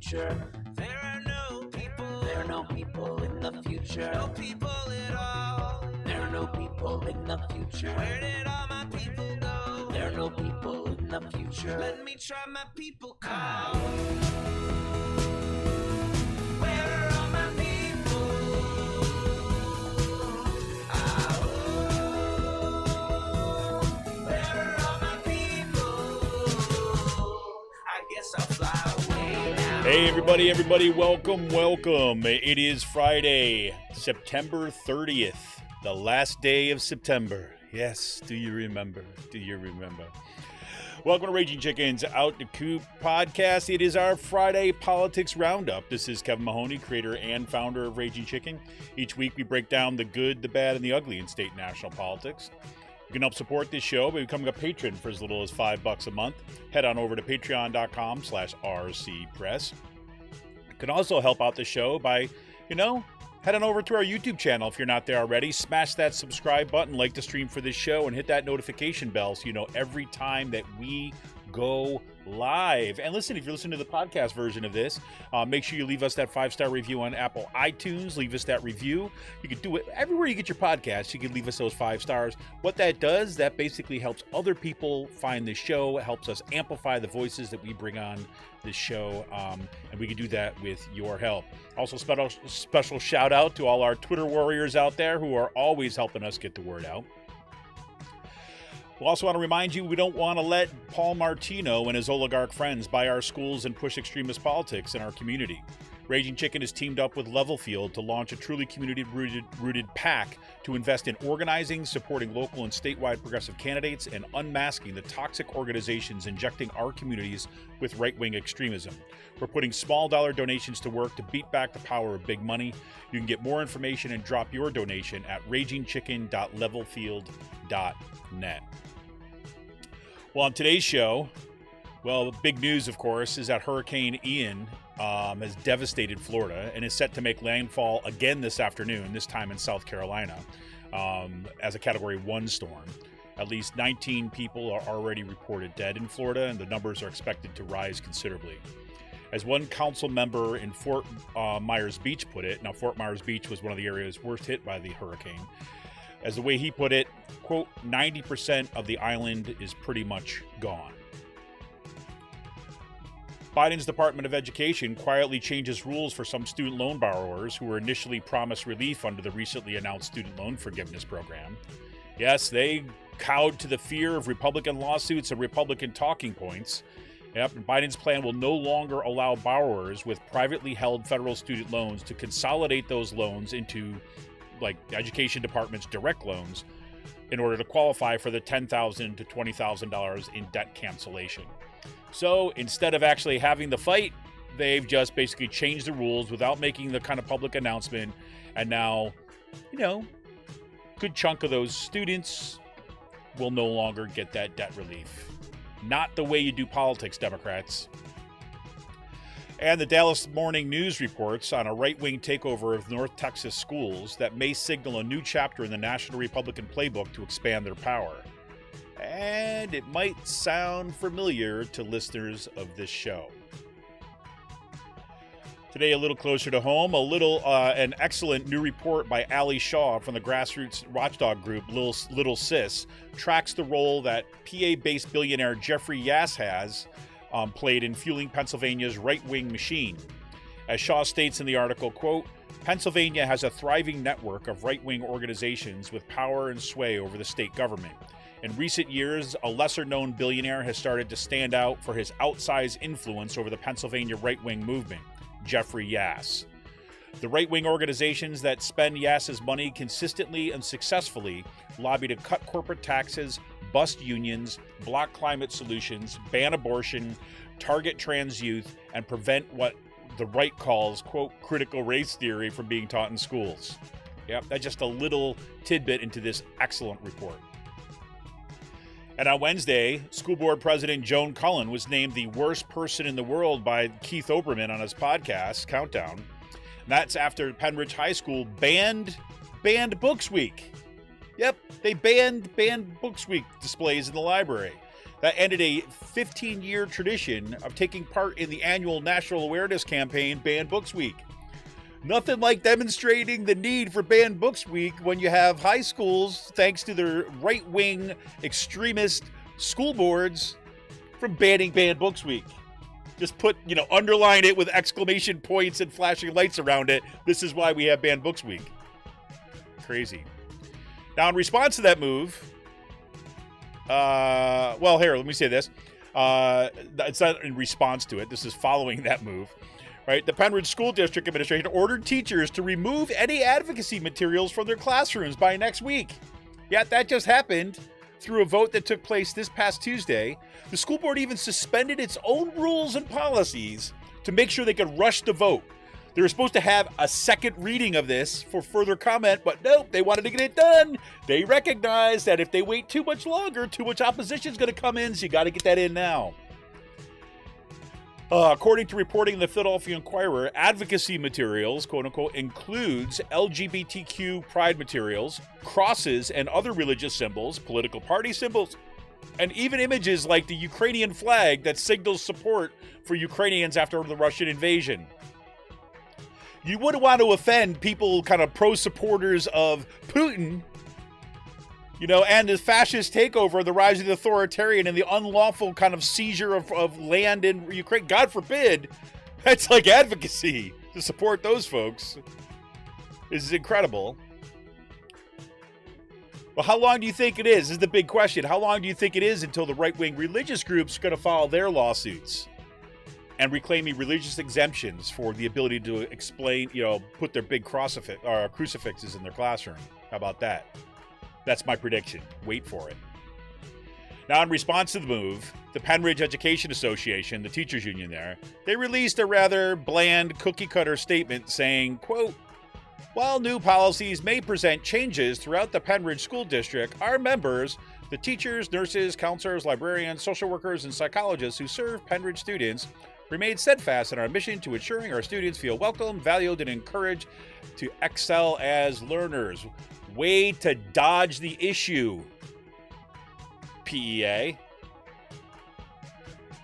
future. There are no people. There are no people in the future. No people at all. There are no people in the future. Where did all my people go? There are no people in the future. Let me try my people call. Where are all my people? Where are all my people? I guess I'll fly away now. Hey, everybody, welcome. It is Friday, September 30th, the last day of September. Yes, do you remember? Welcome to Raging Chicken's Out the Coop podcast. It is our Friday Politics Roundup. This is Kevin Mahoney, creator and founder of Raging Chicken. Each week we break down the good, the bad, and the ugly in state and national politics. You can help support this show by becoming a patron for as little as $5 a month. Head on over to patreon.com/rcpress. You can also help out the show by, head on over to our YouTube channel if you're not there already. Smash that subscribe button, like the stream for this show, and hit that notification bell so you know every time that we go live. And listen, if you're listening to the podcast version of this, make sure you leave us that 5-star review on Apple iTunes. Leave us that review. You can do it everywhere you get your podcasts. You can leave us those 5 stars. What that does, that basically helps other people find the show. It helps us amplify the voices that we bring on this show, and we can do that with your help. Also, special shout out to all our Twitter warriors out there who are always helping us get the word out. We also want to remind you we don't want to let Paul Martino and his oligarch friends buy our schools and push extremist politics in our community. Raging Chicken has teamed up with Levelfield to launch a truly community-rooted PAC to invest in organizing, supporting local and statewide progressive candidates, and unmasking the toxic organizations injecting our communities with right-wing extremism. We're putting small dollar donations to work to beat back the power of big money. You can get more information and drop your donation at ragingchicken.levelfield.net. Well, on today's show, big news, of course, is that Hurricane Ian has devastated Florida and is set to make landfall again this afternoon, this time in South Carolina, as a Category 1 storm. At least 19 people are already reported dead in Florida, and the numbers are expected to rise considerably. As one council member in Fort Myers Beach put it, now Fort Myers Beach was one of the areas worst hit by the hurricane, as the way he put it, quote, 90% of the island is pretty much gone. Biden's Department of Education quietly changes rules for some student loan borrowers who were initially promised relief under the recently announced student loan forgiveness program. Yes, they cowed to the fear of Republican lawsuits and Republican talking points. Yep, and Biden's plan will no longer allow borrowers with privately held federal student loans to consolidate those loans into, like, the education department's direct loans in order to qualify for the $10,000 to $20,000 in debt cancellation. So instead of actually having the fight, they've just basically changed the rules without making the kind of public announcement. And now, good chunk of those students will no longer get that debt relief. Not the way you do politics, Democrats. And the Dallas Morning News reports on a right-wing takeover of North Texas schools that may signal a new chapter in the National Republican playbook to expand their power. And it might sound familiar to listeners of this show. Today, a little closer to home, an excellent new report by Ali Shaw from the grassroots watchdog group Little Sis tracks the role that PA-based billionaire Jeffrey Yass has played in fueling Pennsylvania's right-wing machine. As Shaw states in the article, quote, Pennsylvania has a thriving network of right-wing organizations with power and sway over the state government. In recent years, a lesser-known billionaire has started to stand out for his outsized influence over the Pennsylvania right-wing movement, Jeffrey Yass. The right-wing organizations that spend Yass's money consistently and successfully lobby to cut corporate taxes, bust unions, block climate solutions, ban abortion, target trans youth, and prevent what the right calls, quote, critical race theory from being taught in schools. Yep, that's just a little tidbit into this excellent report. And on Wednesday, School Board President Joan Cullen was named the worst person in the world by Keith Olbermann on his podcast, Countdown. And that's after Pennridge High School banned Books Week. Yep, they banned Books Week displays in the library. That ended a 15-year tradition of taking part in the annual national awareness campaign, Ban Books Week. Nothing like demonstrating the need for Ban Books Week when you have high schools, thanks to their right-wing extremist school boards, from banning Ban Books Week. Just put, underline it with exclamation points and flashing lights around it. This is why we have Ban Books Week. Crazy. Now, in response to that move, here, let me say this. It's not in response to it. This is following that move. Right? The Pennridge School District Administration ordered teachers to remove any advocacy materials from their classrooms by next week. Yet that just happened through a vote that took place this past Tuesday. The school board even suspended its own rules and policies to make sure they could rush the vote. They were supposed to have a second reading of this for further comment, but nope, they wanted to get it done. They recognize that if they wait too much longer, too much opposition is going to come in, so you got to get that in now. According to reporting in the Philadelphia Inquirer, advocacy materials, quote-unquote, includes LGBTQ pride materials, crosses and other religious symbols, political party symbols, and even images like the Ukrainian flag that signals support for Ukrainians after the Russian invasion. You wouldn't want to offend people kind of pro-supporters of Putin, and the fascist takeover, the rise of the authoritarian, and the unlawful kind of seizure of land in Ukraine. God forbid. That's like advocacy to support those folks. This is incredible. Well, how long do you think it is? This is the big question. How long do you think it is until the right-wing religious groups are going to file their lawsuits and reclaiming religious exemptions for the ability to explain, put their big crucifixes in their classroom? How about that? That's my prediction. Wait for it. Now, in response to the move, the Pennridge Education Association, the teachers union there, they released a rather bland cookie-cutter statement saying, quote, "While new policies may present changes throughout the Pennridge School District, our members, the teachers, nurses, counselors, librarians, social workers, and psychologists who serve Pennridge students, remain steadfast in our mission to ensuring our students feel welcome, valued, and encouraged to excel as learners." Way to dodge the issue, PEA.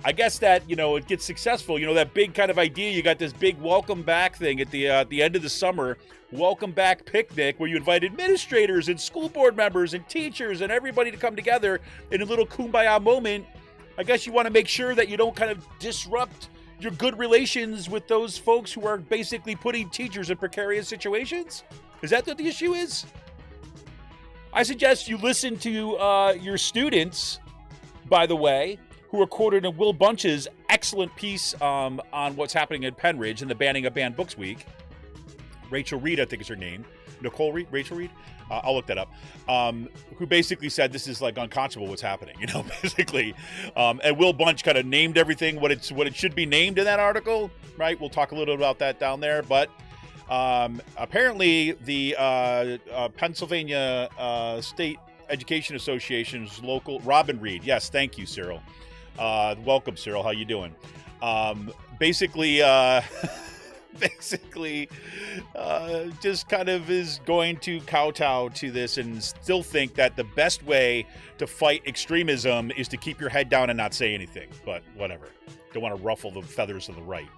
I guess that, it gets successful. That big kind of idea, you got this big welcome back thing at the end of the summer, welcome back picnic where you invite administrators and school board members and teachers and everybody to come together in a little kumbaya moment. I guess you want to make sure that you don't kind of disrupt your good relations with those folks who are basically putting teachers in precarious situations. Is that what the issue is? I suggest you listen to your students, by the way, who are quoted in Will Bunch's excellent piece on what's happening at Pennridge and the banning of Ban Books Week. Rachel Reed, I think is her name. Nicole Reed? Rachel Reed? I'll look that up. Who basically said this is like unconscionable what's happening, basically. And Will Bunch kind of named everything what it should be named in that article, right? We'll talk a little about that down there, but apparently the Pennsylvania State Education Association's local Robin Reed. Yes, thank you, Cyril. Welcome, Cyril. How you doing? Basically, just kind of is going to kowtow to this and still think that the best way to fight extremism is to keep your head down and not say anything. But whatever. Don't want to ruffle the feathers of the right.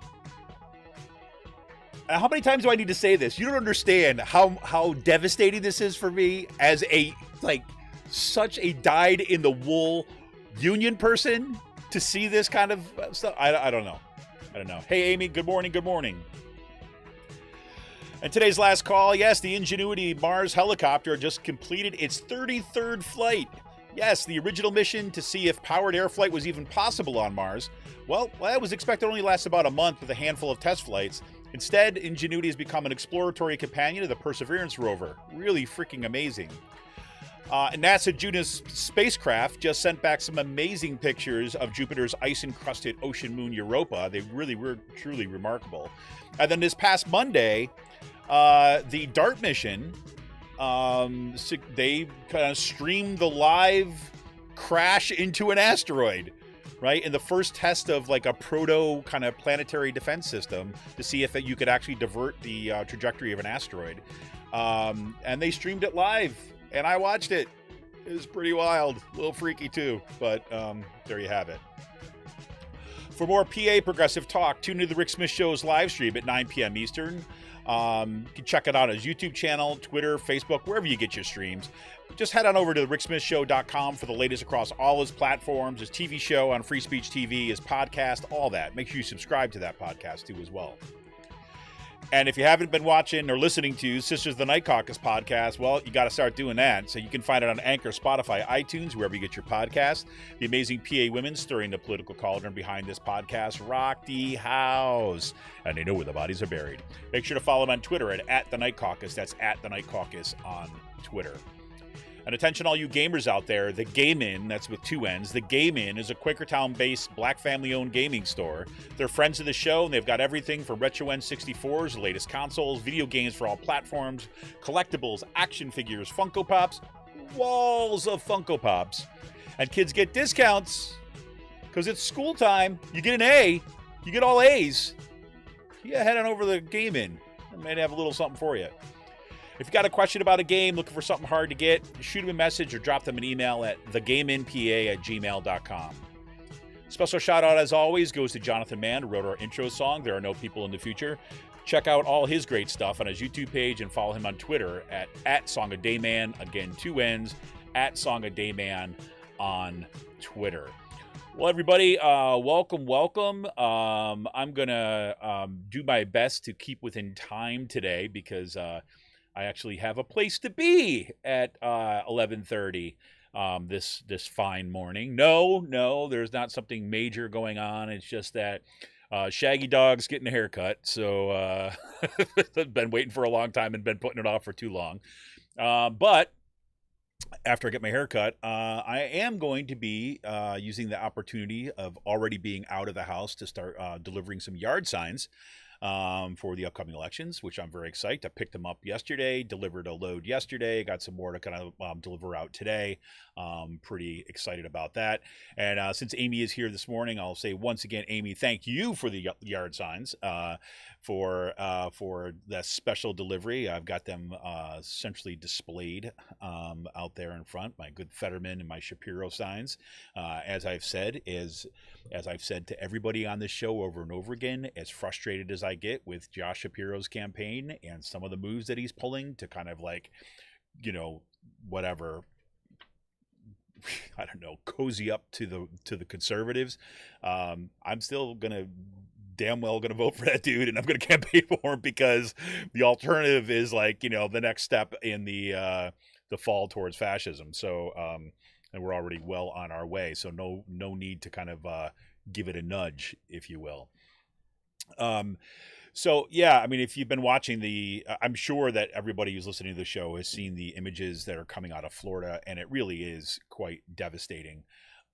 How many times do I need to say this? You don't understand how devastating this is for me as such a dyed-in-the-wool union person to see this kind of stuff. I don't know. Hey, Amy, good morning. And today's last call, yes, the Ingenuity Mars helicopter just completed its 33rd flight. Yes, the original mission to see if powered air flight was even possible on Mars. Well, that was expected to only last about a month with a handful of test flights. Instead, Ingenuity has become an exploratory companion of the Perseverance rover. Really freaking amazing. And NASA Junos spacecraft just sent back some amazing pictures of Jupiter's ice-encrusted ocean moon Europa. They really were truly remarkable. And then this past Monday, the DART mission, they kind of streamed the live crash into an asteroid, right? In the first test of like a proto kind of planetary defense system to see if you could actually divert the trajectory of an asteroid. And they streamed it live. and I watched it. It was pretty wild, a little freaky too, but there you have it. For more PA progressive talk, tune into the Rick Smith Show's live stream at 9 p.m. Eastern. You can check it out on his YouTube channel, Twitter, Facebook, wherever you get your streams. Just head on over to ricksmithshow.com for the latest across all his platforms, his TV show on Free Speech TV, his podcast, all that. Make sure you subscribe to that podcast too as well. And if you haven't been watching or listening to Sisters of the Night Caucus podcast, well, you got to start doing that. So you can find it on Anchor, Spotify, iTunes, wherever you get your podcast. The amazing PA women stirring the political cauldron behind this podcast rock the house. And they know where the bodies are buried. Make sure to follow them on Twitter at The Night Caucus. That's at The Night Caucus on Twitter. And attention all you gamers out there, the Game Inn, that's with 2 N's, the Game Inn is a Quakertown-based black family-owned gaming store. They're friends of the show, and they've got everything from retro N64s, the latest consoles, video games for all platforms, collectibles, action figures, Funko Pops, walls of Funko Pops. And kids get discounts, because it's school time. You get an A, you get all A's. Yeah, head on over to the Game Inn. I might have a little something for you. If you got a question about a game, looking for something hard to get, shoot them a message or drop them an email at thegameinpa@gmail.com. Special shout out, as always, goes to Jonathan Mann, who wrote our intro song, There Are No People in the Future. Check out all his great stuff on his YouTube page and follow him on Twitter at SongADayman, again, 2 N's, at SongADayman on Twitter. Well, everybody, welcome. I'm going to do my best to keep within time today because I actually have a place to be at 11:30 this fine morning. No, there's not something major going on. It's just that Shaggy Dog's getting a haircut, so I've been waiting for a long time and been putting it off for too long. But after I get my haircut, I am going to be using the opportunity of already being out of the house to start delivering some yard signs for the upcoming elections, which I'm very excited. I picked them up yesterday, delivered a load yesterday, got some more to kind of deliver out today. Pretty excited about that. And since Amy is here this morning, I'll say once again, Amy, thank you for the yard signs, for the special delivery. I've got them centrally displayed out there in front, my good Fetterman and my Shapiro signs. As I've said to everybody on this show over and over again, as frustrated as I get with Josh Shapiro's campaign and some of the moves that he's pulling to kind of like, whatever, I don't know, cozy up to the conservatives. I'm still damn well gonna vote for that dude, and I'm gonna campaign for him because the alternative is like, the next step in the fall towards fascism. So and we're already well on our way. So no need to kind of give it a nudge, if you will. So yeah, I mean, if you've been watching I'm sure that everybody who's listening to the show has seen the images that are coming out of Florida, and it really is quite devastating.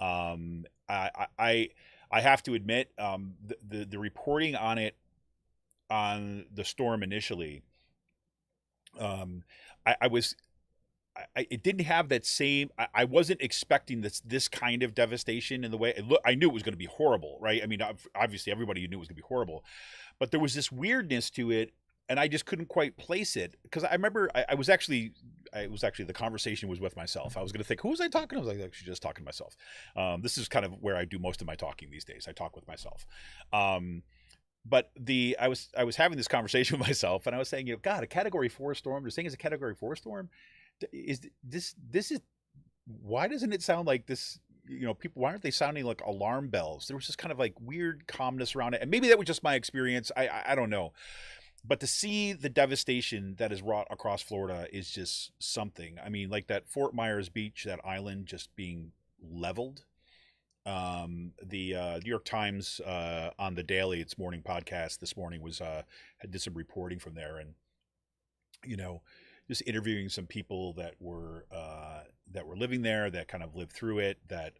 I have to admit, the reporting on it, on the storm initially, it didn't have that same. I wasn't expecting this kind of devastation in the way it looked. I knew it was going to be horrible, right? I mean, obviously everybody knew it was going to be horrible, but there was this weirdness to it, and I just couldn't quite place it because I remember I was actually the conversation was with myself. I was going to think, who was I talking to? I was like, actually just talking to myself. This is kind of where I do most of my talking these days. I talk with myself. But I was having this conversation with myself, and I was saying, God, a Category 4 storm. They're saying it's a Category 4 storm. Is this is why doesn't it sound like this? People, why aren't they sounding like alarm bells? There was just kind of like weird calmness around it, and maybe that was just my experience. I don't know, but to see the devastation that is wrought across Florida is just something. I mean, like that Fort Myers Beach, that island just being leveled. The New York Times on the Daily, its morning podcast this morning did some reporting from there, and just interviewing some people that were living there, that kind of lived through it, that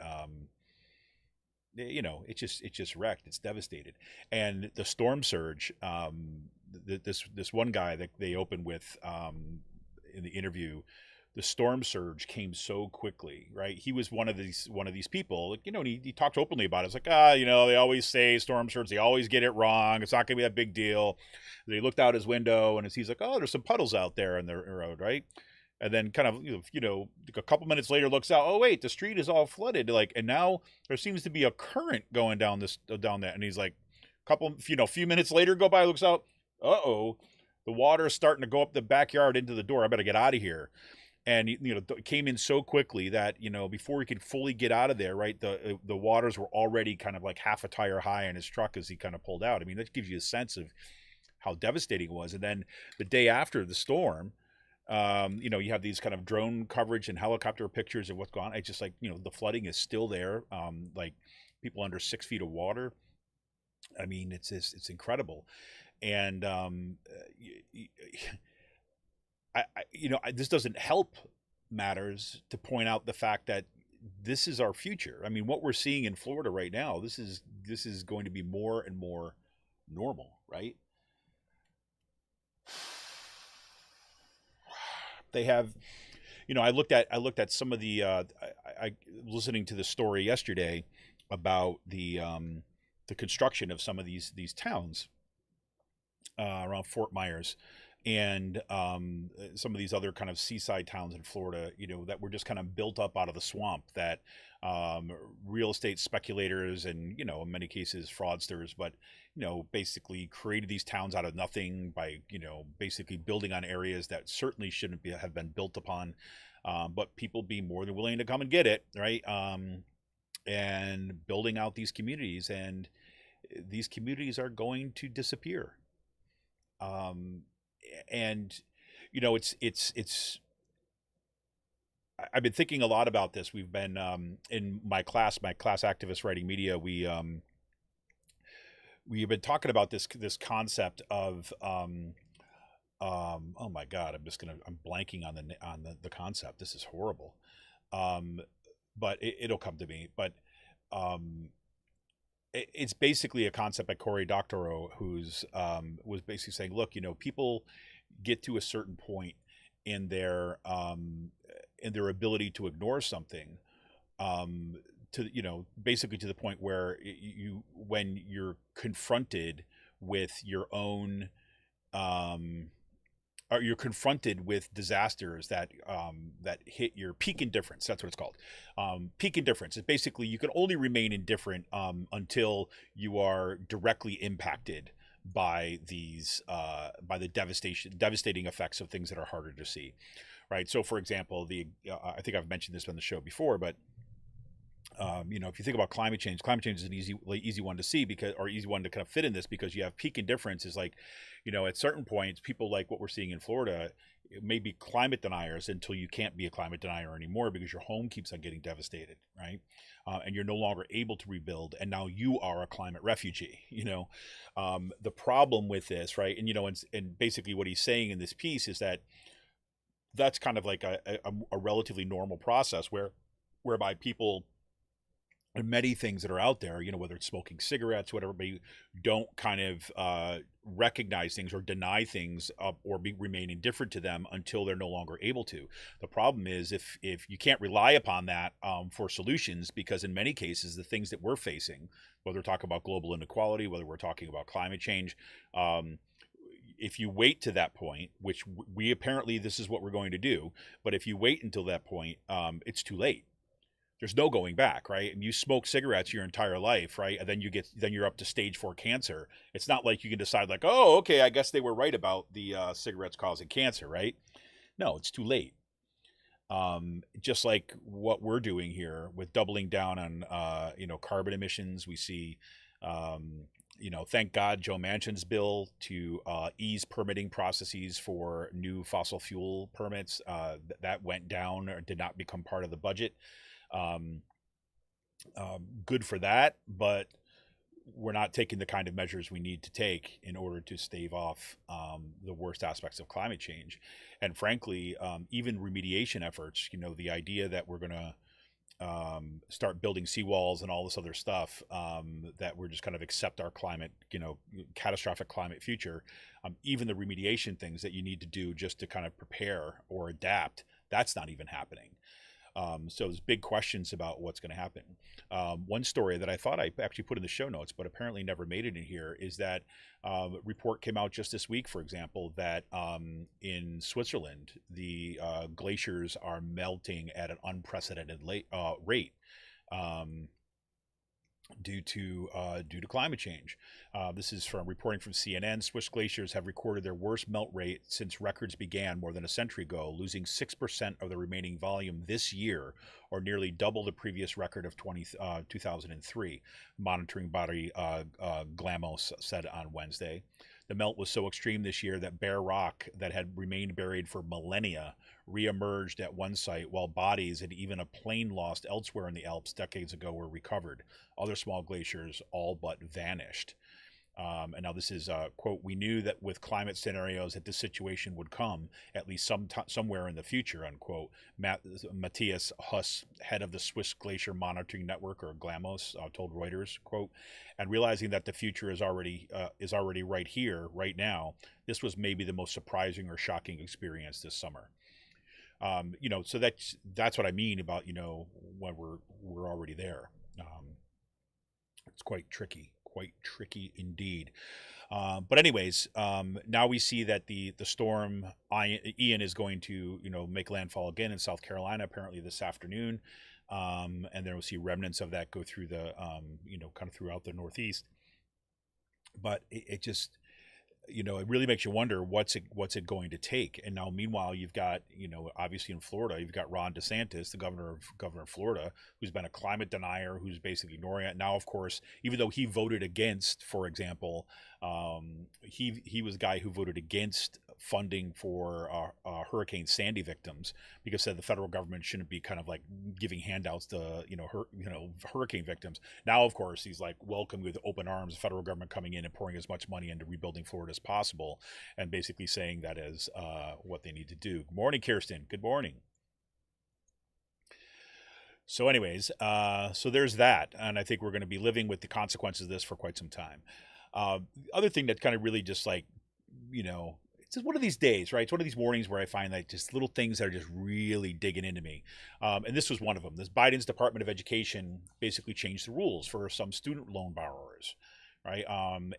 it's just wrecked. It's devastated. And the storm surge, this one guy that they opened with in the interview, the storm surge came so quickly, right? He was one of these people, and he talked openly about it. It's like, they always say storm surge, they always get it wrong. It's not going to be that big deal. They looked out his window, and he's like, oh, there's some puddles out there in the road, right? and then kind of a couple minutes later looks out, oh wait, the street is all flooded, like, and now there seems to be a current going down down that, and he's like, few minutes later go by, looks out, uh-oh, the water is starting to go up the backyard into the door, I better get out of here. And it came in so quickly that before he could fully get out of there, right, the waters were already kind of like half a tire high in his truck as he kind of pulled out. I mean, that gives you a sense of how devastating it was. And then the day after the storm, you have these kind of drone coverage and helicopter pictures of what's gone. It's just like, the flooding is still there. Like people under 6 feet of water. I mean, it's incredible. And, this doesn't help matters to point out the fact that this is our future. I mean, what we're seeing in Florida right now, this is going to be more and more normal, right? They have, I looked at some of the, I listening to the story yesterday about the construction of some of these towns around Fort Myers, and some of these other kind of seaside towns in Florida, that were just kind of built up out of the swamp, that real estate speculators and, in many cases fraudsters, but, basically created these towns out of nothing by, basically building on areas that certainly shouldn't have been built upon, but people be more than willing to come and get it, right? And building out these communities, and these communities are going to disappear. And it's I've been thinking a lot about this. We've been in my class activist writing media, we have been talking about this concept of oh my god, I'm blanking on the concept. This is horrible. But it'll come to me. But it's basically a concept by Cory Doctorow, who's was basically saying, look, people get to a certain point in their ability to ignore something, to basically to the point where when you're confronted with your own or you're confronted with disasters that hit your peak indifference. That's what it's called. Peak indifference is basically you can only remain indifferent until you are directly impacted by these by the devastating effects of things that are harder to see, right? So, for example, I think I've mentioned this on the show before, but if you think about climate change is an easy one to see, easy one to kind of fit in this, because you have peak indifference is like, at certain points, people like what we're seeing in Florida, it may be climate deniers until you can't be a climate denier anymore because your home keeps on getting devastated, right? And you're no longer able to rebuild, and now you are a climate refugee. The problem with this, right? And and basically what he's saying in this piece is that that's kind of like a relatively normal process whereby people, and many things that are out there, whether it's smoking cigarettes, whatever, but you don't kind of recognize things or deny things or remain indifferent to them until they're no longer able to. The problem is if you can't rely upon that for solutions, because in many cases, the things that we're facing, whether we're talking about global inequality, whether we're talking about climate change, if you wait to that point, which we apparently this is what we're going to do, but if you wait until that point, it's too late. There's no going back, right? And you smoke cigarettes your entire life, right? And then you're up to stage 4 cancer. It's not like you can decide like, oh, okay, I guess they were right about the cigarettes causing cancer, right? No, it's too late. Just like what we're doing here with doubling down on, carbon emissions. We see, thank God Joe Manchin's bill to ease permitting processes for new fossil fuel permits, that went down or did not become part of the budget. Good for that, but we're not taking the kind of measures we need to take in order to stave off the worst aspects of climate change. And frankly, even remediation efforts, the idea that we're going to start building seawalls and all this other stuff, that we're just kind of accept our climate, catastrophic climate future, even the remediation things that you need to do just to kind of prepare or adapt, that's not even happening. So there's big questions about what's going to happen. One story that I thought I actually put in the show notes, but apparently never made it in here, is that report came out just this week, for example, that in Switzerland, the glaciers are melting at an unprecedented rate. Due to climate change. This is from reporting from CNN. Swiss glaciers have recorded their worst melt rate since records began more than a century ago, losing 6% of the remaining volume this year, or nearly double the previous record of 2003. Monitoring body Glamos said on Wednesday. The melt was so extreme this year that bare rock that had remained buried for millennia reemerged at one site, while bodies and even a plane lost elsewhere in the Alps decades ago were recovered. Other small glaciers all but vanished. And now this is, quote, "We knew that with climate scenarios that this situation would come, at least somewhere in the future," unquote. Matthias Huss, head of the Swiss Glacier Monitoring Network, or GLAMOS, told Reuters, quote, "And realizing that the future is already right here, right now, this was maybe the most surprising or shocking experience this summer." So that's what I mean about, when we're already there. It's quite tricky indeed. But anyways, now we see that the storm Ian is going to, make landfall again in South Carolina, apparently this afternoon. And then we'll see remnants of that go through the, kind of throughout the Northeast. But it just, it really makes you wonder what's it going to take. And now, meanwhile, you've got, obviously in Florida, you've got Ron DeSantis, the governor of Florida, who's been a climate denier, who's basically ignoring it. Now, of course, even though he voted against, for example, he was the guy who voted against funding for Hurricane Sandy victims, because said the federal government shouldn't be kind of like giving handouts to hurricane victims. Now, of course, he's like welcome with open arms, the federal government coming in and pouring as much money into rebuilding Florida as possible, and basically saying that is what they need to do. Good morning, Kirsten. Good morning. So anyways, so there's that, and I think we're going to be living with the consequences of this for quite some time. Other thing that kind of really just like, it's just one of these days, right? It's one of these mornings where I find like just little things that are just really digging into me. And this was one of them. This Biden's Department of Education basically changed the rules for some student loan borrowers, right?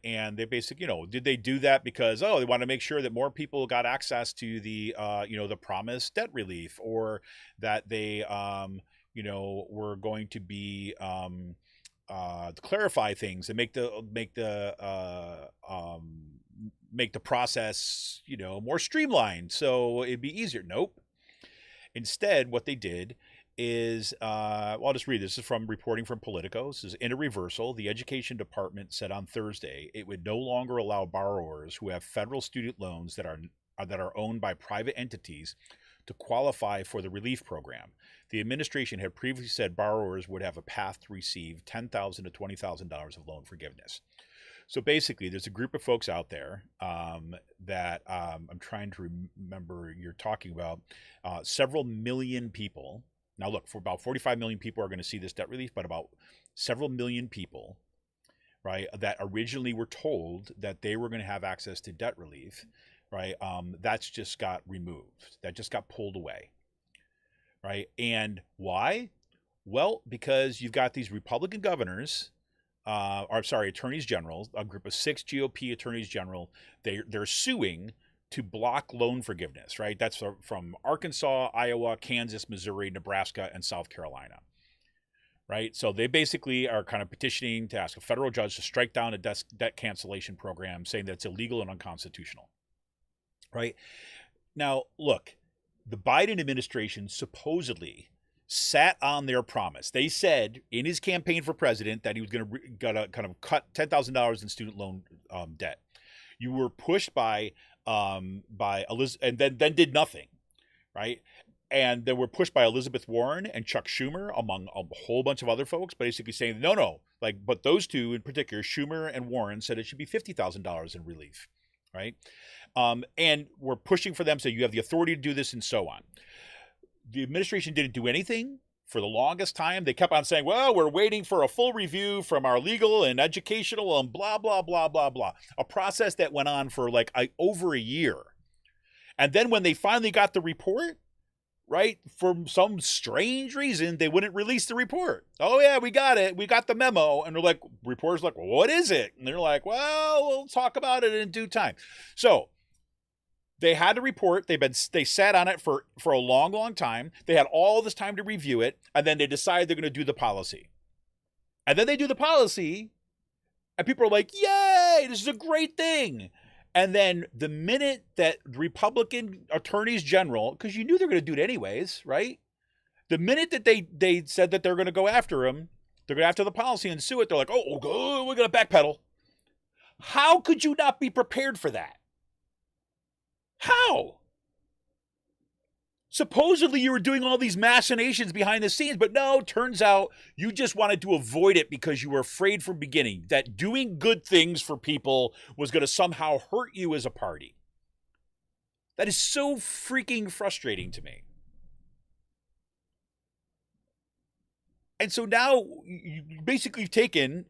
And they basically, did they do that because, they want to make sure that more people got access to the, the promised debt relief, or that they, were going to be, to clarify things and make the process, more streamlined, so it'd be easier. Nope. Instead, what they did is, I'll just read this. This is from reporting from Politico. This is in a reversal. The Education Department said on Thursday it would no longer allow borrowers who have federal student loans that are owned by private entities to qualify for the relief program. The administration had previously said borrowers would have a path to receive $10,000 to $20,000 of loan forgiveness. So basically, there's a group of folks out there that I'm trying to remember. You're talking about several million people. Now, look, for about 45 million people are going to see this debt relief, but about several million people, right, that originally were told that they were going to have access to debt relief, right? That's just got removed. That just got pulled away, right? And why? Well, because you've got these Republican governors. Attorneys general, a group of 6 GOP attorneys general, they're suing to block loan forgiveness, right? That's from Arkansas, Iowa, Kansas, Missouri, Nebraska, and South Carolina, right? So they basically are kind of petitioning to ask a federal judge to strike down a debt cancellation program, saying that it's illegal and unconstitutional, right? Now, look, the Biden administration supposedly sat on their promise. They said in his campaign for president that he was going to kind of cut $10,000 in student loan debt. You were pushed by Elizabeth, and then did nothing, right? And then we're pushed by Elizabeth Warren and Chuck Schumer, among a whole bunch of other folks, basically saying no, but those two in particular, Schumer and Warren, said it should be $50,000 in relief, right? And we're pushing for them, so you have the authority to do this, and so on. The administration didn't do anything for the longest time. They kept on saying, well, we're waiting for a full review from our legal and educational and blah, blah, blah, blah, blah. A process that went on for over a year. And then when they finally got the report, right? For some strange reason, they wouldn't release the report. Oh yeah, we got it. We got the memo. And they're like, reporters like, well, what is it? And they're like, well, we'll talk about it in due time. So they had to report. They sat on it for a long, long time. They had all this time to review it, and then they decide they're going to do the policy. And then they do the policy, and people are like, yay, this is a great thing. And then the minute that Republican attorneys general, because you knew they were going to do it anyways, right? The minute that they said that they're going to go after him, they're going after the policy and sue it, they're like, oh, we're going to backpedal. How could you not be prepared for that? How? Supposedly you were doing all these machinations behind the scenes, but no, turns out you just wanted to avoid it because you were afraid from beginning that doing good things for people was going to somehow hurt you as a party. That is so freaking frustrating to me. And so now you basically have taken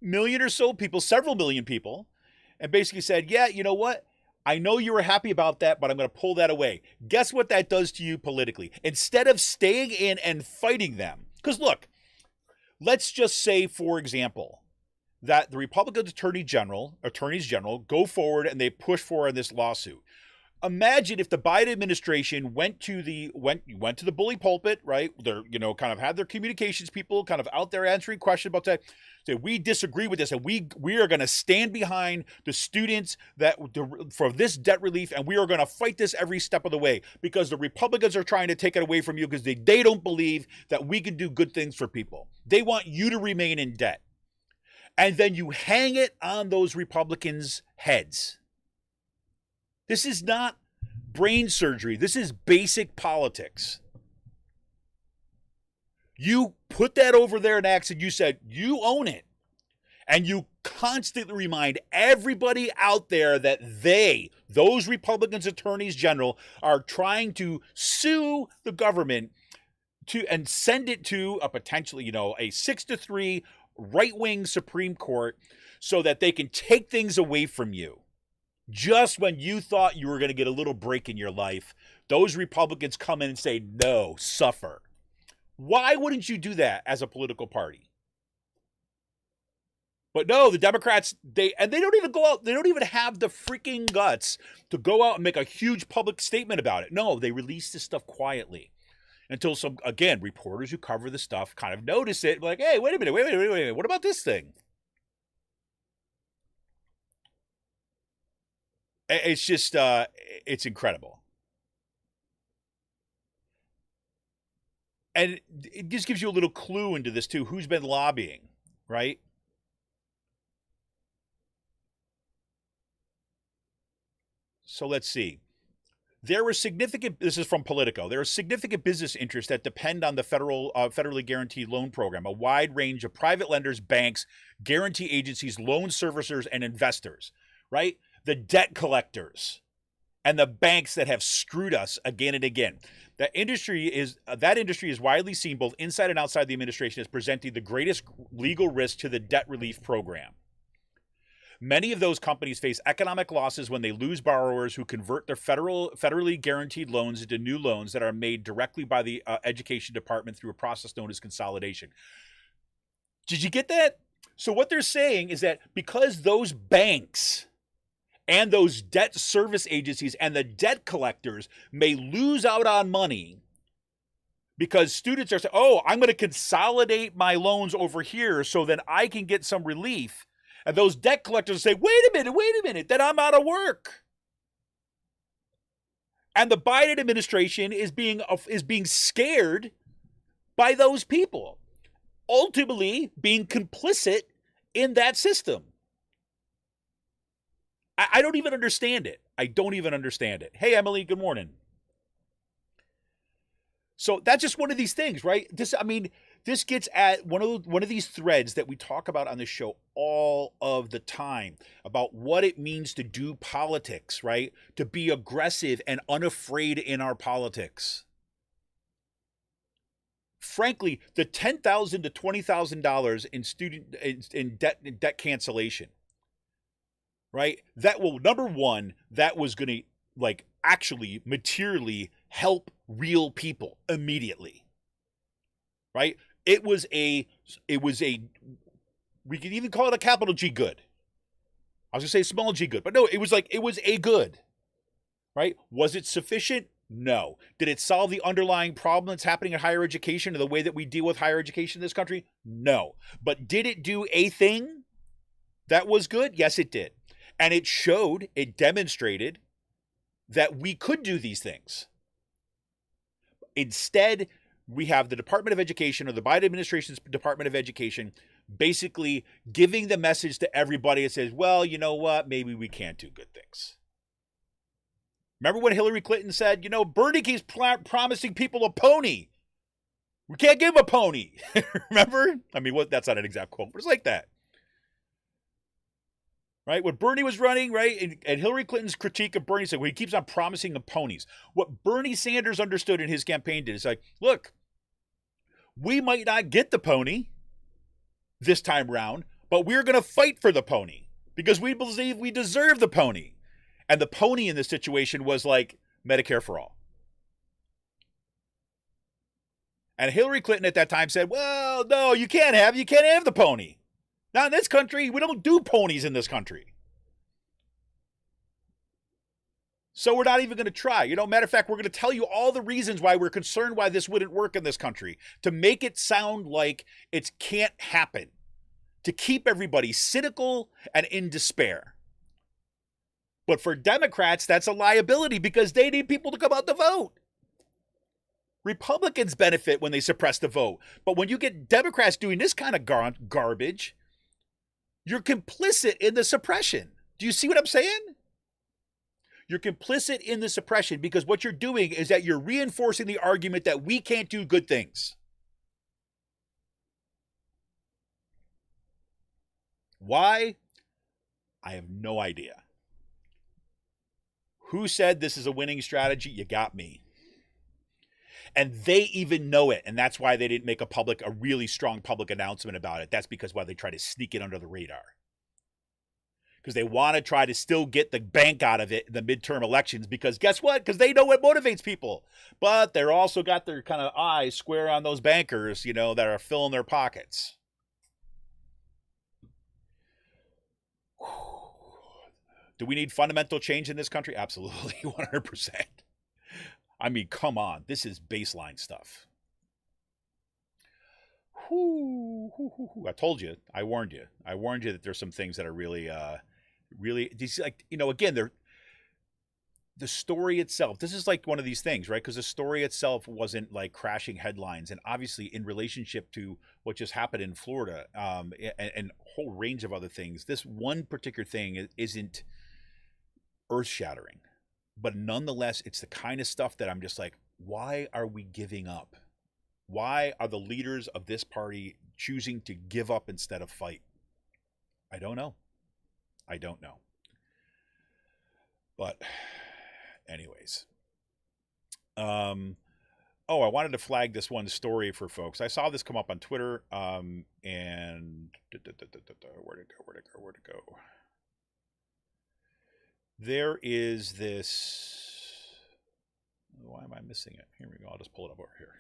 million or so people, several million people, and basically said, yeah, you know what? I know you were happy about that, but I'm going to pull that away. Guess what that does to you politically? Instead of staying in and fighting them. Because look, let's just say, for example, that the Republican attorneys general go forward and they push forward on this lawsuit. Imagine if the Biden administration went to the bully pulpit, right? They're, kind of had their communications people kind of out there answering questions about that. Say, we disagree with this, and we are going to stand behind the students for this debt relief, and we are going to fight this every step of the way because the Republicans are trying to take it away from you because they don't believe that we can do good things for people. They want you to remain in debt. And then you hang it on those Republicans' heads. This is not brain surgery. This is basic politics. You put that over there in Axe and you said, you own it. And you constantly remind everybody out there that those Republicans attorneys general, are trying to sue the government and send it to a potentially, a 6-3 right-wing Supreme Court so that they can take things away from you. Just when you thought you were going to get a little break in your life, those Republicans come in and say, no, suffer. Why wouldn't you do that as a political party? But no, the Democrats, they don't even go out, they don't even have the freaking guts to go out and make a huge public statement about it. No, they release this stuff quietly until some, again, reporters who cover the stuff kind of notice it, like, hey, wait a minute, what about this thing? It's just, it's incredible. And it just gives you a little clue into this too, who's been lobbying, right? So let's see. This is from Politico, there are significant business interests that depend on the federally guaranteed loan program, a wide range of private lenders, banks, guarantee agencies, loan servicers, and investors, right? The debt collectors and the banks that have screwed us again and again. That industry is widely seen both inside and outside the administration as presenting the greatest legal risk to the debt relief program. Many of those companies face economic losses when they lose borrowers who convert their federally guaranteed loans into new loans that are made directly by the education department through a process known as consolidation. Did you get that? So what they're saying is that because those banks and those debt service agencies and the debt collectors may lose out on money because students are saying, oh, I'm going to consolidate my loans over here so then I can get some relief. And those debt collectors say, wait a minute, then I'm out of work. And the Biden administration is being scared by those people, ultimately being complicit in that system. I don't even understand it. Hey, Emily, good morning. So that's just one of these things, right? This gets at one of these threads that we talk about on this show all of the time about what it means to do politics, right? To be aggressive and unafraid in our politics. Frankly, the $10,000 to $20,000 in debt cancellation, right? That will, number one, that was going to actually materially help real people immediately. Right? It was a we could even call it a capital G good. I was gonna say small g good, but no, it was a good. Right? Was it sufficient? No. Did it solve the underlying problem that's happening in higher education and the way that we deal with higher education in this country? No. But did it do a thing that was good? Yes, it did. And it demonstrated that we could do these things. Instead, we have the Department of Education, or the Biden administration's Department of Education, basically giving the message to everybody that says, well, you know what? Maybe we can't do good things. Remember when Hillary Clinton said, Bernie keeps promising people a pony. We can't give a pony. Remember? I mean, that's not an exact quote, but it's like that. Right? When Bernie was running, right, and Hillary Clinton's critique of Bernie said, well, he keeps on promising them ponies. What Bernie Sanders understood in his campaign is like, look, we might not get the pony this time round, but we're going to fight for the pony because we believe we deserve the pony. And the pony in this situation was like Medicare for all. And Hillary Clinton at that time said, well, no, you can't have the pony. Not in this country. We don't do ponies in this country. So we're not even going to try. Matter of fact, we're going to tell you all the reasons why we're concerned why this wouldn't work in this country, to make it sound like it can't happen, to keep everybody cynical and in despair. But for Democrats, that's a liability because they need people to come out to vote. Republicans benefit when they suppress the vote. But when you get Democrats doing this kind of garbage, you're complicit in the suppression. Do you see what I'm saying? You're complicit in the suppression because what you're doing is that you're reinforcing the argument that we can't do good things. Why? I have no idea. Who said this is a winning strategy? You got me. And they even know it. And that's why they didn't make a really strong public announcement about it. That's because why they try to sneak it under the radar. Because they want to try to still get the bank out of it in the midterm elections. Because guess what? Because they know what motivates people. But they're also got their kind of eyes square on those bankers, that are filling their pockets. Do we need fundamental change in this country? Absolutely, 100%. I mean, come on. This is baseline stuff. I told you. I warned you. I warned you that there's some things that are really, again, they're the story itself. This is like one of these things, right? Because the story itself wasn't like crashing headlines. And obviously in relationship to what just happened in Florida and a whole range of other things, this one particular thing isn't earth-shattering. But nonetheless, it's the kind of stuff that I'm just like, why are we giving up? Why are the leaders of this party choosing to give up instead of fight? I don't know. But anyways. I wanted to flag this one story for folks. I saw this come up on Twitter, and where'd it go? There is this. Why am I missing it? Here we go. I'll just pull it up over here.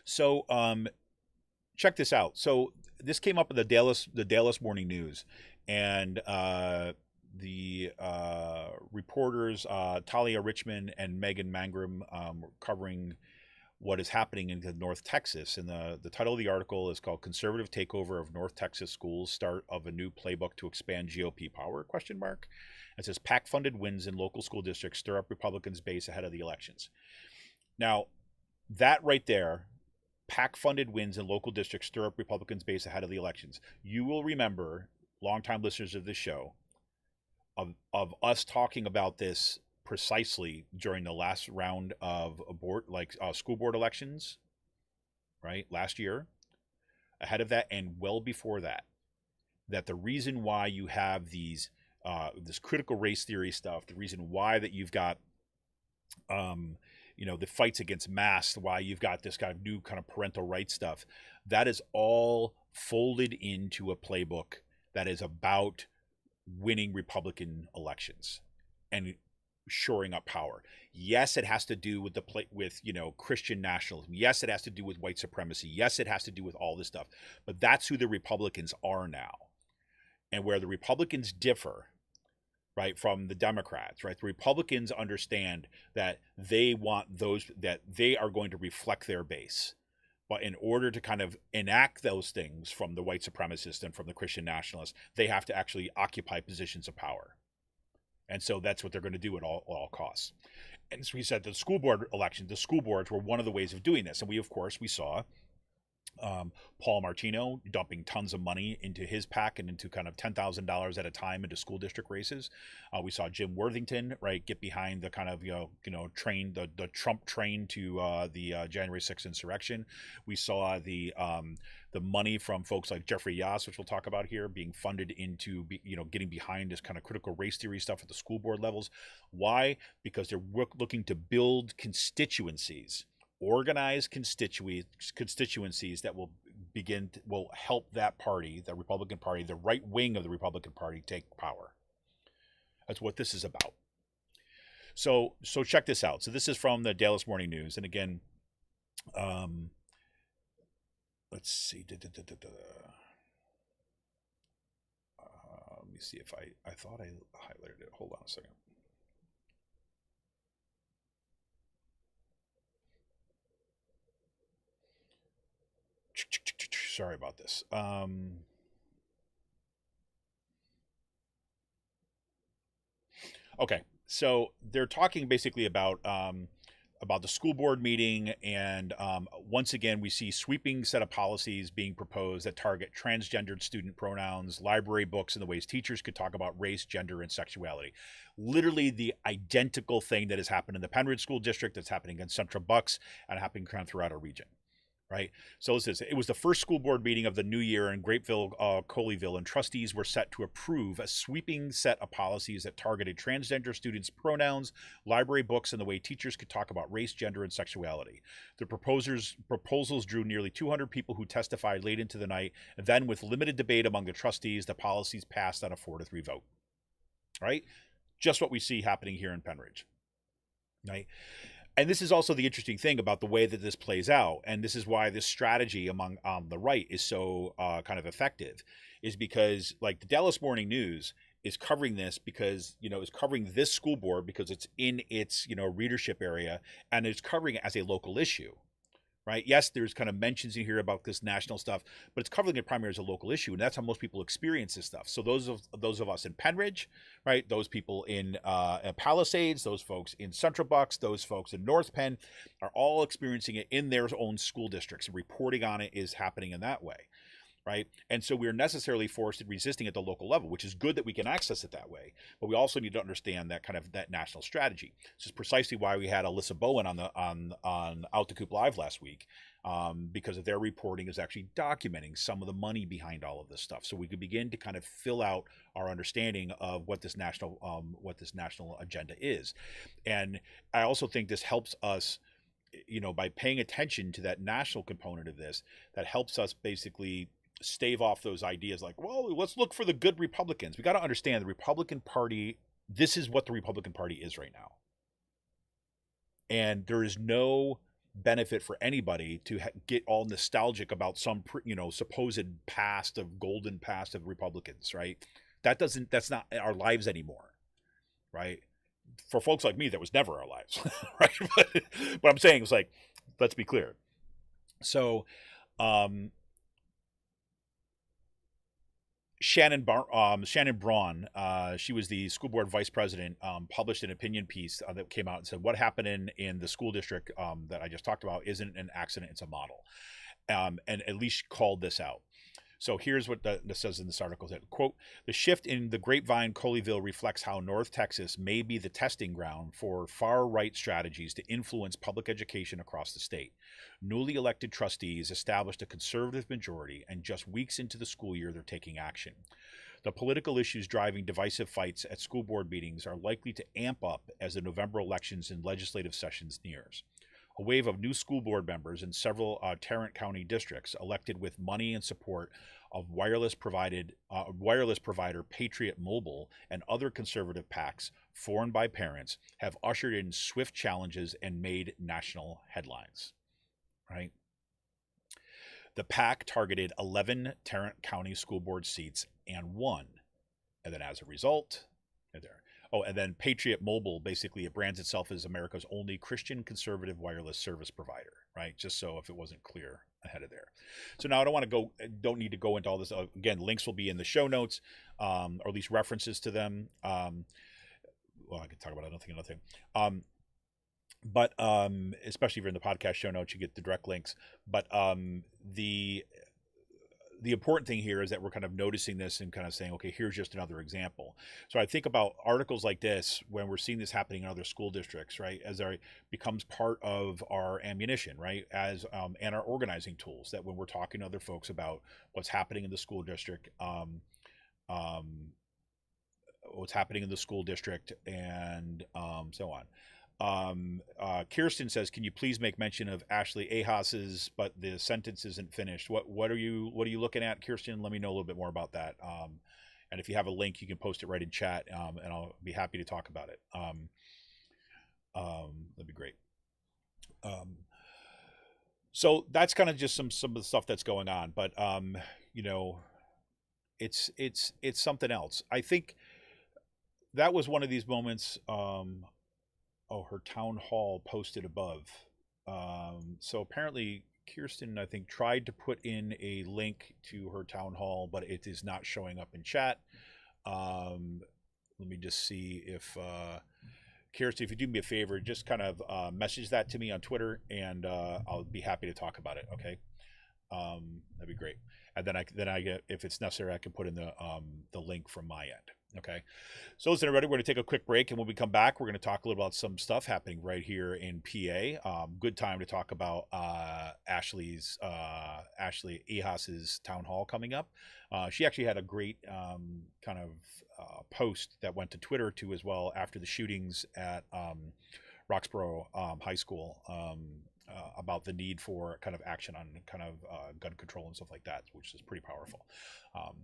So, check this out. So this came up in the Dallas Morning News, and the reporters Talia Richmond and Megan Mangrum were covering what is happening in North Texas. And the title of the article is called "Conservative Takeover of North Texas Schools, Start of a New Playbook to Expand GOP Power?" It says PAC-funded wins in local school districts stir up Republicans' base ahead of the elections. Now, that right there, PAC-funded wins in local districts stir up Republicans' base ahead of the elections. You will remember, longtime listeners of this show, of us talking about this precisely during the last round of school board elections, right, last year, ahead of that, and well before that, that the reason why you have these this critical race theory stuff, the reason why that you've got the fights against masks, why you've got this kind of new kind of parental rights stuff, that is all folded into a playbook that is about winning Republican elections. and shoring up power. Yes, it has to do with Christian nationalism. Yes, it has to do with white supremacy. Yes, it has to do with all this stuff. But that's who the Republicans are now. And where the Republicans differ, right, from the Democrats, right? The Republicans understand that they want that they are going to reflect their base. But in order to kind of enact those things from the white supremacists and from the Christian nationalists, they have to actually occupy positions of power. And so that's what they're going to do at all costs. And so we said the school board elections, the school boards were one of the ways of doing this. And we saw Paul Martino dumping tons of money into his PAC and into kind of $10,000 at a time into school district races. We saw Jim Worthington, right, get behind the kind of train, the Trump train to the January 6th insurrection. We saw the money from folks like Jeffrey Yass, which we'll talk about here, being funded into getting behind this kind of critical race theory stuff at the school board levels. Why? Because they're looking to build constituencies, organized constituencies that will help that party, the Republican Party, the right wing of the Republican Party, take power. That's what this is about. So check this out. So this is from the Dallas Morning News, and again, let's see. Let me see if I thought I highlighted it. Hold on a second. Sorry about this. Okay, so they're talking basically about the school board meeting, and once again we see sweeping set of policies being proposed that target transgendered student pronouns, library books, and the ways teachers could talk about race, gender, and sexuality. Literally the identical thing that has happened in the Pennridge School District, that's happening in Central Bucks, and happening kind of throughout our region. Right. So it was the first school board meeting of the new year in Grapeville, Colleyville, and trustees were set to approve a sweeping set of policies that targeted transgender students' pronouns, library books, and the way teachers could talk about race, gender, and sexuality. The proposals drew nearly 200 people who testified late into the night, and then with limited debate among the trustees, the policies passed on a 4-3 vote. Right? Just what we see happening here in Pennridge. Right? And this is also the interesting thing about the way that this plays out, and this is why this strategy among the right is so kind of effective, is because like the Dallas Morning News is covering this because is covering this school board because it's in its readership area, and it's covering it as a local issue. Right? Yes, there's kind of mentions in here about this national stuff, but it's covering it primarily as a local issue, and that's how most people experience this stuff. So those of us in Pennridge, right? Those people in Palisades, those folks in Central Bucks, those folks in North Penn, are all experiencing it in their own school districts, and reporting on it is happening in that way. Right? And so we're necessarily forced and resisting at the local level, which is good that we can access it that way. But we also need to understand that national strategy. This is precisely why we had Alyssa Bowen on Out the Coop Live last week, because of their reporting is actually documenting some of the money behind all of this stuff. So we could begin to kind of fill out our understanding of what this national agenda is. And I also think this helps us, by paying attention to that national component of this, that helps us basically stave off those ideas like, well, let's look for the good Republicans. We got to understand the Republican Party. This is what the Republican Party is right now. And there is no benefit for anybody to get all nostalgic about some, supposed golden past of Republicans, right? That's not our lives anymore, right? For folks like me, that was never our lives, right? But I'm saying, it's like, let's be clear. So, Shannon Braun, she was the school board vice president, published an opinion piece that came out and said what happened in the school district that I just talked about isn't an accident, it's a model, and at least called this out. So here's what this says in this article. That, quote, the shift in the Grapevine Colleyville reflects how North Texas may be the testing ground for far-right strategies to influence public education across the state. Newly elected trustees established a conservative majority, and just weeks into the school year, they're taking action. The political issues driving divisive fights at school board meetings are likely to amp up as the November elections and legislative sessions nears. A wave of new school board members in several Tarrant County districts elected with money and support of wireless provider Patriot Mobile and other conservative PACs formed by parents have ushered in swift challenges and made national headlines. Right? The PAC targeted 11 Tarrant County school board seats and won. And then as a result, and then Patriot Mobile, basically it brands itself as America's only Christian conservative wireless service provider, right? Just so if it wasn't clear ahead of there. So now don't need to go into all this. Again, links will be in the show notes, or at least references to them. Well, I could talk about another thing. But especially if you're in the podcast show notes, you get the direct links. But the important thing here is that we're kind of noticing this and kind of saying, okay, here's just another example. So I think about articles like this when we're seeing this happening in other school districts, right? As it becomes part of our ammunition, right? As and our organizing tools, that when we're talking to other folks about what's happening in the school district, and so on. Kirsten says, "Can you please make mention of Ashley Ihos's?" But the sentence isn't finished. What are you looking at, Kirsten? Let me know a little bit more about that. And if you have a link, you can post it right in chat, and I'll be happy to talk about it. That'd be great. So that's kind of just some of the stuff that's going on. But it's something else. I think that was one of these moments. Her town hall posted above. So apparently Kirsten, I think, tried to put in a link to her town hall, but it is not showing up in chat. Let me just see if Kirsten, if you do me a favor, just kind of message that to me on Twitter, and I'll be happy to talk about it. Okay, that'd be great. And then I get, if it's necessary, I can put in the link from my end. Okay, so listen, everybody, we're going to take a quick break, and when we come back, we're going to talk a little about some stuff happening right here in PA. Good time to talk about Ashley Ihos's town hall coming up. She actually had a great kind of post that went to Twitter too as well after the shootings at Roxborough High School. About the need for kind of action on kind of gun control and stuff like that, which is pretty powerful.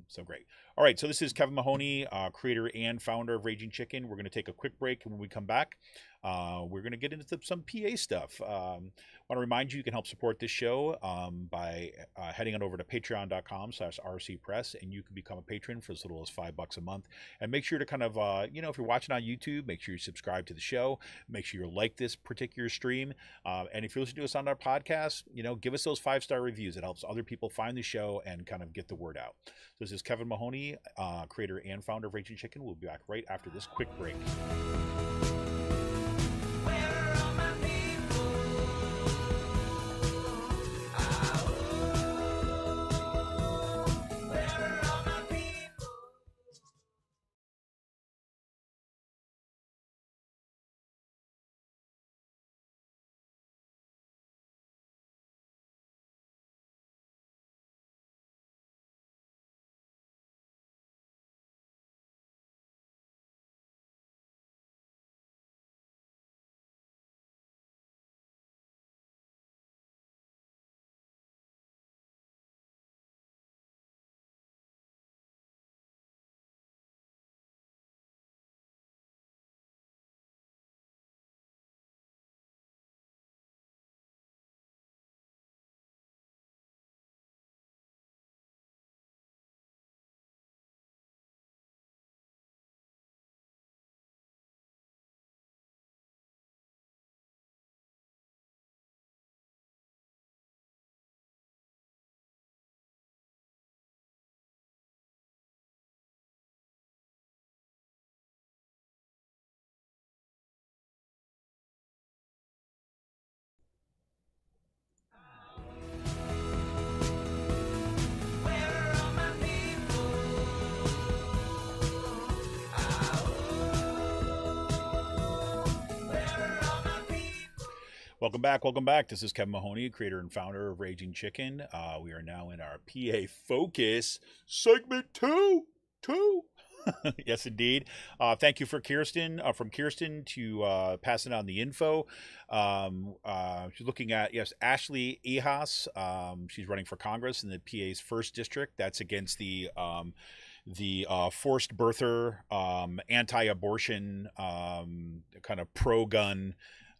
So great. All right, so this is Kevin Mahoney, creator and founder of Raging Chicken. We're going to take a quick break, and when we come back, we're going to get into some PA stuff. I want to remind you can help support this show by heading on over to patreon.com/rcpress, and you can become a patron for as little as $5 a month. And make sure to kind of, if you're watching on YouTube, make sure you subscribe to the show. Make sure you like this particular stream. And if you listen to us on our podcast, give us those 5-star reviews. It helps other people find the show and kind of get the word out. So this is Kevin Mahoney, creator and founder of Raging Chicken. We'll be back right after this quick break. Welcome back. This is Kevin Mahoney, creator and founder of Raging Chicken. We are now in our PA Focus segment 2. Yes, indeed. Thank you for Kirsten, from Kirsten to passing on the info. She's looking at, yes, Ashley Ihos. She's running for Congress in the PA's first district. That's against the forced birther, anti-abortion, kind of pro-gun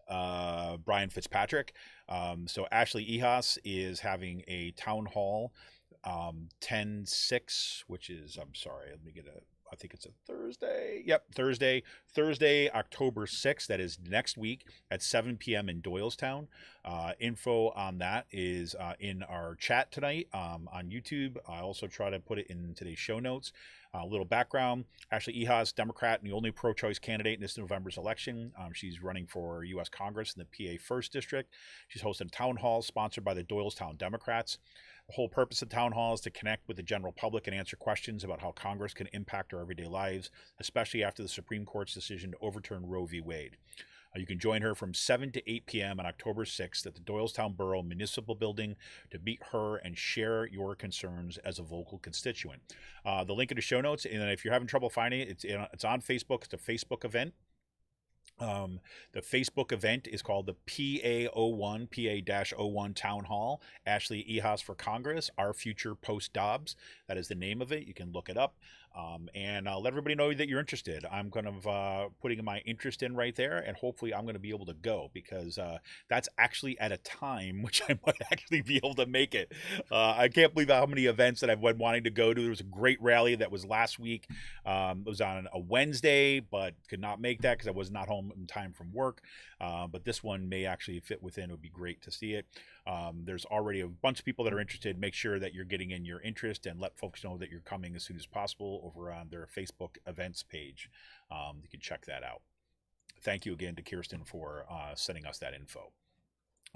Brian Fitzpatrick. So Ashley Ihas is having a town hall 10/6, which is, I'm sorry, let me get a, I think it's a Thursday. Yep, Thursday, October 6th. That is next week at 7 p.m. in Doylestown. Info on that is in our chat tonight on YouTube. I also try to put it in today's show notes. A little background: Ashley Ihas, Democrat and the only pro-choice candidate in this November's election. She's running for U.S. Congress in the PA 1st District. She's hosting town halls sponsored by the Doylestown Democrats. The whole purpose of town hall is to connect with the general public and answer questions about how Congress can impact our everyday lives, especially after the Supreme Court's decision to overturn Roe v. Wade. You can join her from 7 to 8 p.m. on October 6th at the Doylestown Borough Municipal Building to meet her and share your concerns as a vocal constituent. The link in the show notes, and if you're having trouble finding it, it's on Facebook. It's a Facebook event. The Facebook event is called the PA-01 Town Hall, Ashley Ihas for Congress, Our Future Post Dobbs. That is the name of it. You can look it up. And I'll let everybody know that you're interested. I'm kind of putting my interest in right there, and hopefully I'm going to be able to go, because that's actually at a time which I might actually be able to make it. I can't believe how many events that I've been wanting to go to. There was a great rally that was last week. It was on a Wednesday, but could not make that because I was not home in time from work. But this one may actually fit within. It would be great to see it. There's already a bunch of people that are interested. Make sure that you're getting in your interest and let folks know that you're coming as soon as possible over on their Facebook events page. You can check that out. Thank you again to Kirsten for sending us that info.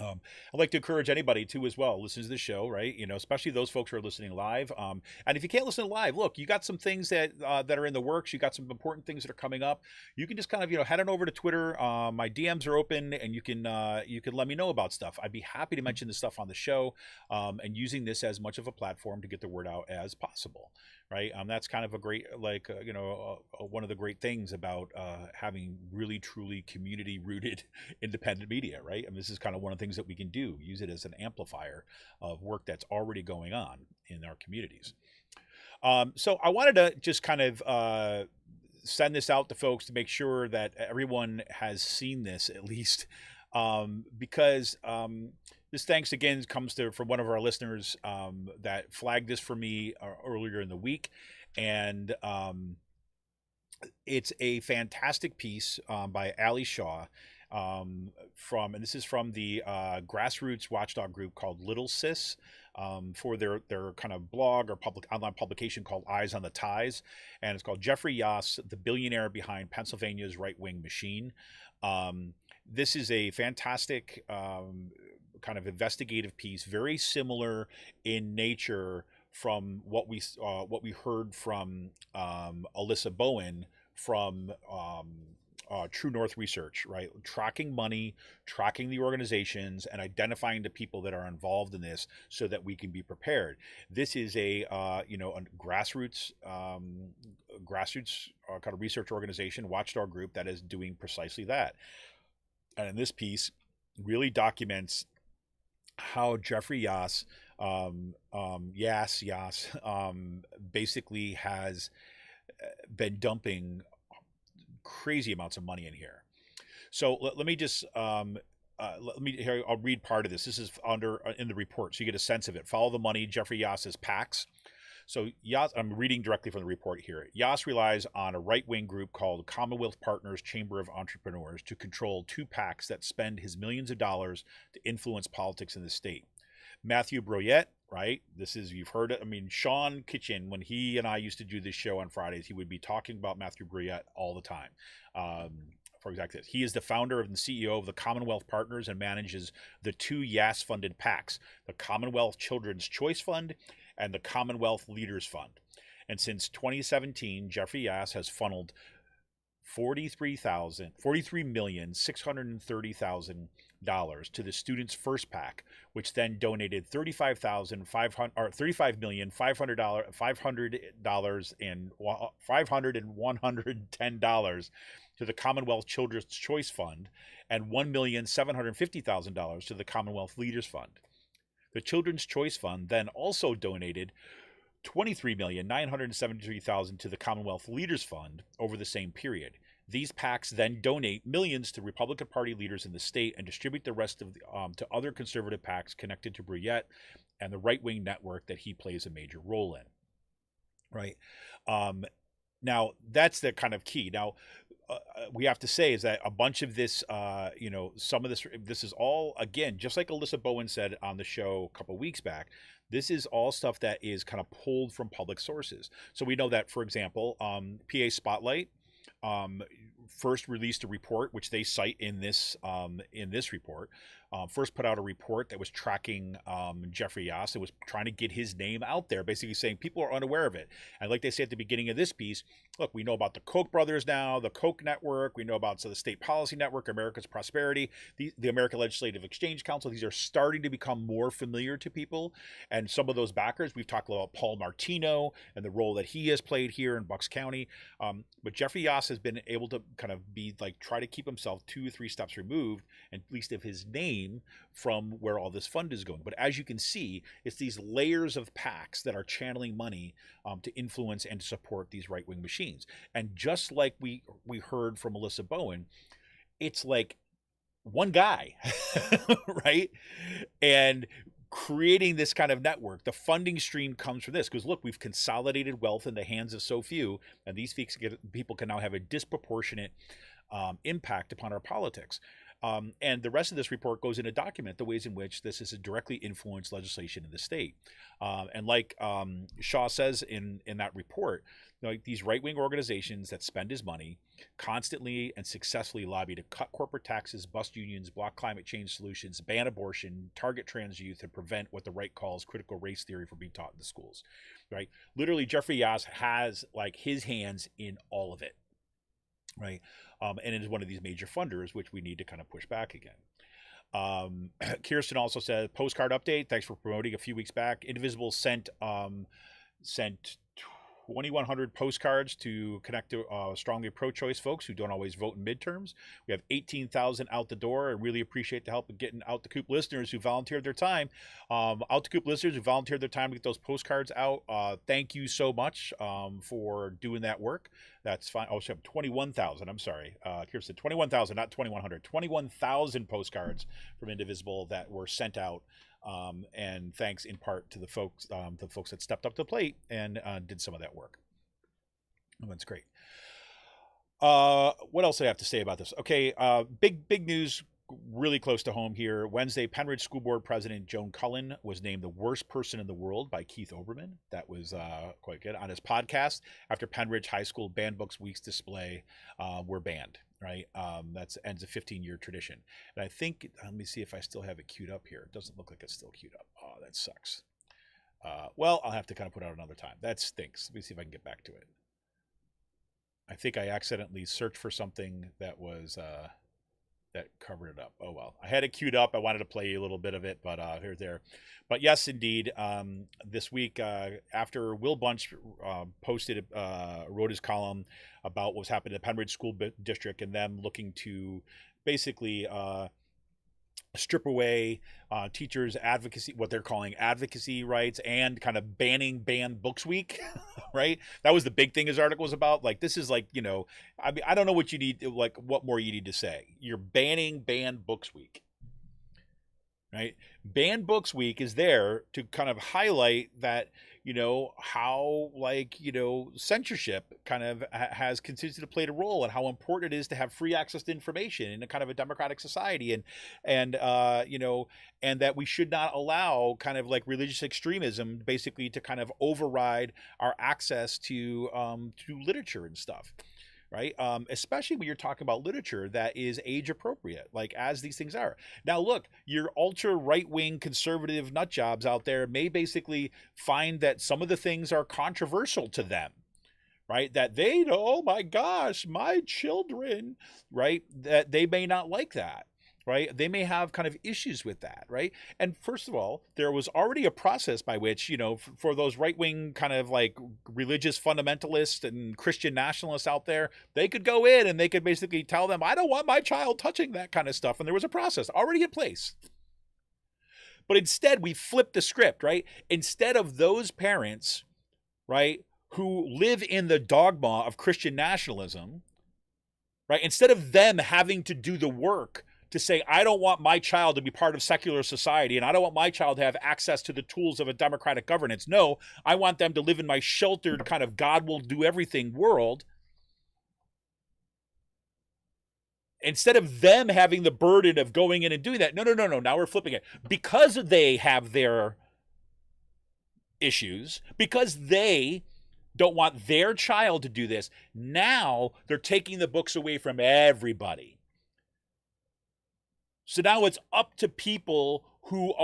I'd like to encourage anybody to as well listen to the show, right? You know, especially those folks who are listening live. And if you can't listen live, look, you got some things that are in the works. You got some important things that are coming up. You can just kind of, head on over to Twitter. My DMs are open, and you can let me know about stuff. I'd be happy to mention this stuff on the show, and using this as much of a platform to get the word out as possible, right? That's kind of a great, one of the great things about having really, truly community-rooted independent media, right? I mean, this is kind of one of the things that we can do, use it as an amplifier of work that's already going on in our communities. So I wanted to just kind of send this out to folks to make sure that everyone has seen this at least, because this thanks again comes from one of our listeners that flagged this for me earlier in the week, and it's a fantastic piece by Ali Shaw. And this is from the grassroots watchdog group called Little Sis, for their kind of blog or online publication called Eyes on the Ties, and it's called Jeffrey Yass, the billionaire behind Pennsylvania's right-wing machine. This is a fantastic kind of investigative piece, very similar in nature from what we heard from Alyssa Bowen from True North Research, right? Tracking money, tracking the organizations, and identifying the people that are involved in this so that we can be prepared. This is a a grassroots kind of research organization, watchdog group that is doing precisely that. And in this piece, really documents how Jeffrey Yass, basically has been dumping crazy amounts of money in here. So let me just I'll read part of this. This is in the report, so you get a sense of it. Follow the money, Jeffrey Yass's PACs. So Yass, I'm reading directly from the report here. Yass relies on a right-wing group called Commonwealth Partners Chamber of Entrepreneurs to control 2 PACs that spend his millions of dollars to influence politics in the state. Matthew Broyette, right? This is, you've heard it. I mean, Sean Kitchen, when he and I used to do this show on Fridays, he would be talking about Matthew Broyette all the time. For exactly this. He is the founder and CEO of the Commonwealth Partners and manages the 2 Yass-funded PACs, the Commonwealth Children's Choice Fund and the Commonwealth Leaders Fund. And since 2017, Jeffrey Yass has funneled $43,630,000 to the Students First PAC, which then donated $35,500 and $110 to the Commonwealth Children's Choice Fund and $1,750,000 to the Commonwealth Leaders Fund. The Children's Choice Fund then also donated $23,973,000 to the Commonwealth Leaders Fund over the same period. These PACs then donate millions to Republican Party leaders in the state and distribute the rest of to other conservative PACs connected to Brouillette and the right-wing network that he plays a major role in. Right. Now, that's the kind of key. Now, we have to say is that a bunch of this, some of this is all, again, just like Alyssa Bowen said on the show a couple of weeks back, this is all stuff that is kind of pulled from public sources. So we know that, for example, PA Spotlight first released a report, which they cite in this report. First put out a report that was tracking Jeffrey Ihos. It was trying to get his name out there, basically saying people are unaware of it. And like they say at the beginning of this piece, look, we know about the Koch brothers now, the Koch network. We know about the State Policy Network, America's Prosperity, the American Legislative Exchange Council. These are starting to become more familiar to people. And some of those backers, we've talked about Paul Martino and the role that he has played here in Bucks County. But Jeffrey Ihos has been able to kind of be like, try to keep himself 2 or 3 steps removed, at least of his name, from where all this fund is going. But as you can see, it's these layers of PACs that are channeling money to influence and to support these right-wing machines. And just like we heard from Alyssa Bowen, it's like one guy, right? And creating this kind of network. The funding stream comes from this because, look, we've consolidated wealth in the hands of so few, and these people can now have a disproportionate impact upon our politics. And the rest of this report goes in to document the ways in which this has directly influenced legislation in the state. And like Shaw says in that report, like these right-wing organizations that spend his money constantly and successfully lobby to cut corporate taxes, bust unions, block climate change solutions, ban abortion, target trans youth, and prevent what the right calls critical race theory from being taught in the schools. Right? Literally, Jeffrey Ihos has like his hands in all of it. Right. And it is one of these major funders, which we need to kind of push back again. Kirsten also said, postcard update. Thanks for promoting a few weeks back. Indivisible sent 2,100 postcards to connect to strongly pro-choice folks who don't always vote in midterms. We have 18,000 out the door. I really appreciate the help of getting Out the Coop listeners who volunteered their time. Out the Coop listeners who volunteered their time to get those postcards out. Thank you so much for doing that work. That's fine. Oh, so 21,000. I'm sorry. Kirsten, 21,000, not 2,100. 21,000 postcards from Indivisible that were sent out. And thanks in part to the folks that stepped up to the plate and did some of that work. Oh, that's great. What else do I have to say about this? Okay, big news, really close to home here. Wednesday, Pennridge School Board President Joan Cullen was named the worst person in the world by Keith Olbermann. That was quite good. On his podcast, after Pennridge High School Banned Books Week's display were banned. Right, that's ends a 15-year tradition, and I think let me see if I still have it queued up here. It doesn't look like it's still queued up. Oh, that sucks. Well, I'll have to kind of put it out another time. That stinks. Let me see if I can get back to it. I think I accidentally searched for something that was that covered it up. Oh well, I had it queued up. I wanted to play you a little bit of it, but here's there. But yes, indeed, this week after Will Bunch wrote his column about what was happening in the Pennridge School District and them looking to basically strip away teachers' advocacy, what they're calling advocacy rights, and kind of banning Banned Books Week, right? That was the big thing his article was about. Like, this is like, I mean, I don't know what you need, like what more you need to say. You're banning Banned Books Week, right? Banned Books Week is there to kind of highlight that, how censorship kind of has continued to play a role, and how important it is to have free access to information in a kind of a democratic society, and that we should not allow kind of like religious extremism basically to kind of override our access to literature and stuff. Right. Especially when you're talking about literature that is age appropriate, like as these things are. Now, look, your ultra right wing conservative nut jobs out there may basically find that some of the things are controversial to them. Right. That they know, oh, my gosh, my children. Right. That they may not like that. right? They may have kind of issues with that, right? And first of all, there was already a process by which, for those right-wing kind of like religious fundamentalists and Christian nationalists out there, they could go in and they could basically tell them, I don't want my child touching that kind of stuff. And there was a process already in place. But instead, we flipped the script, right? Instead of those parents, right, who live in the dogma of Christian nationalism, right, instead of them having to do the work to say, I don't want my child to be part of secular society, and I don't want my child to have access to the tools of a democratic governance. No, I want them to live in my sheltered kind of God will do everything world. Instead of them having the burden of going in and doing that, no. Now we're flipping it. Because they have their issues, because they don't want their child to do this, now they're taking the books away from everybody. So now it's up to people who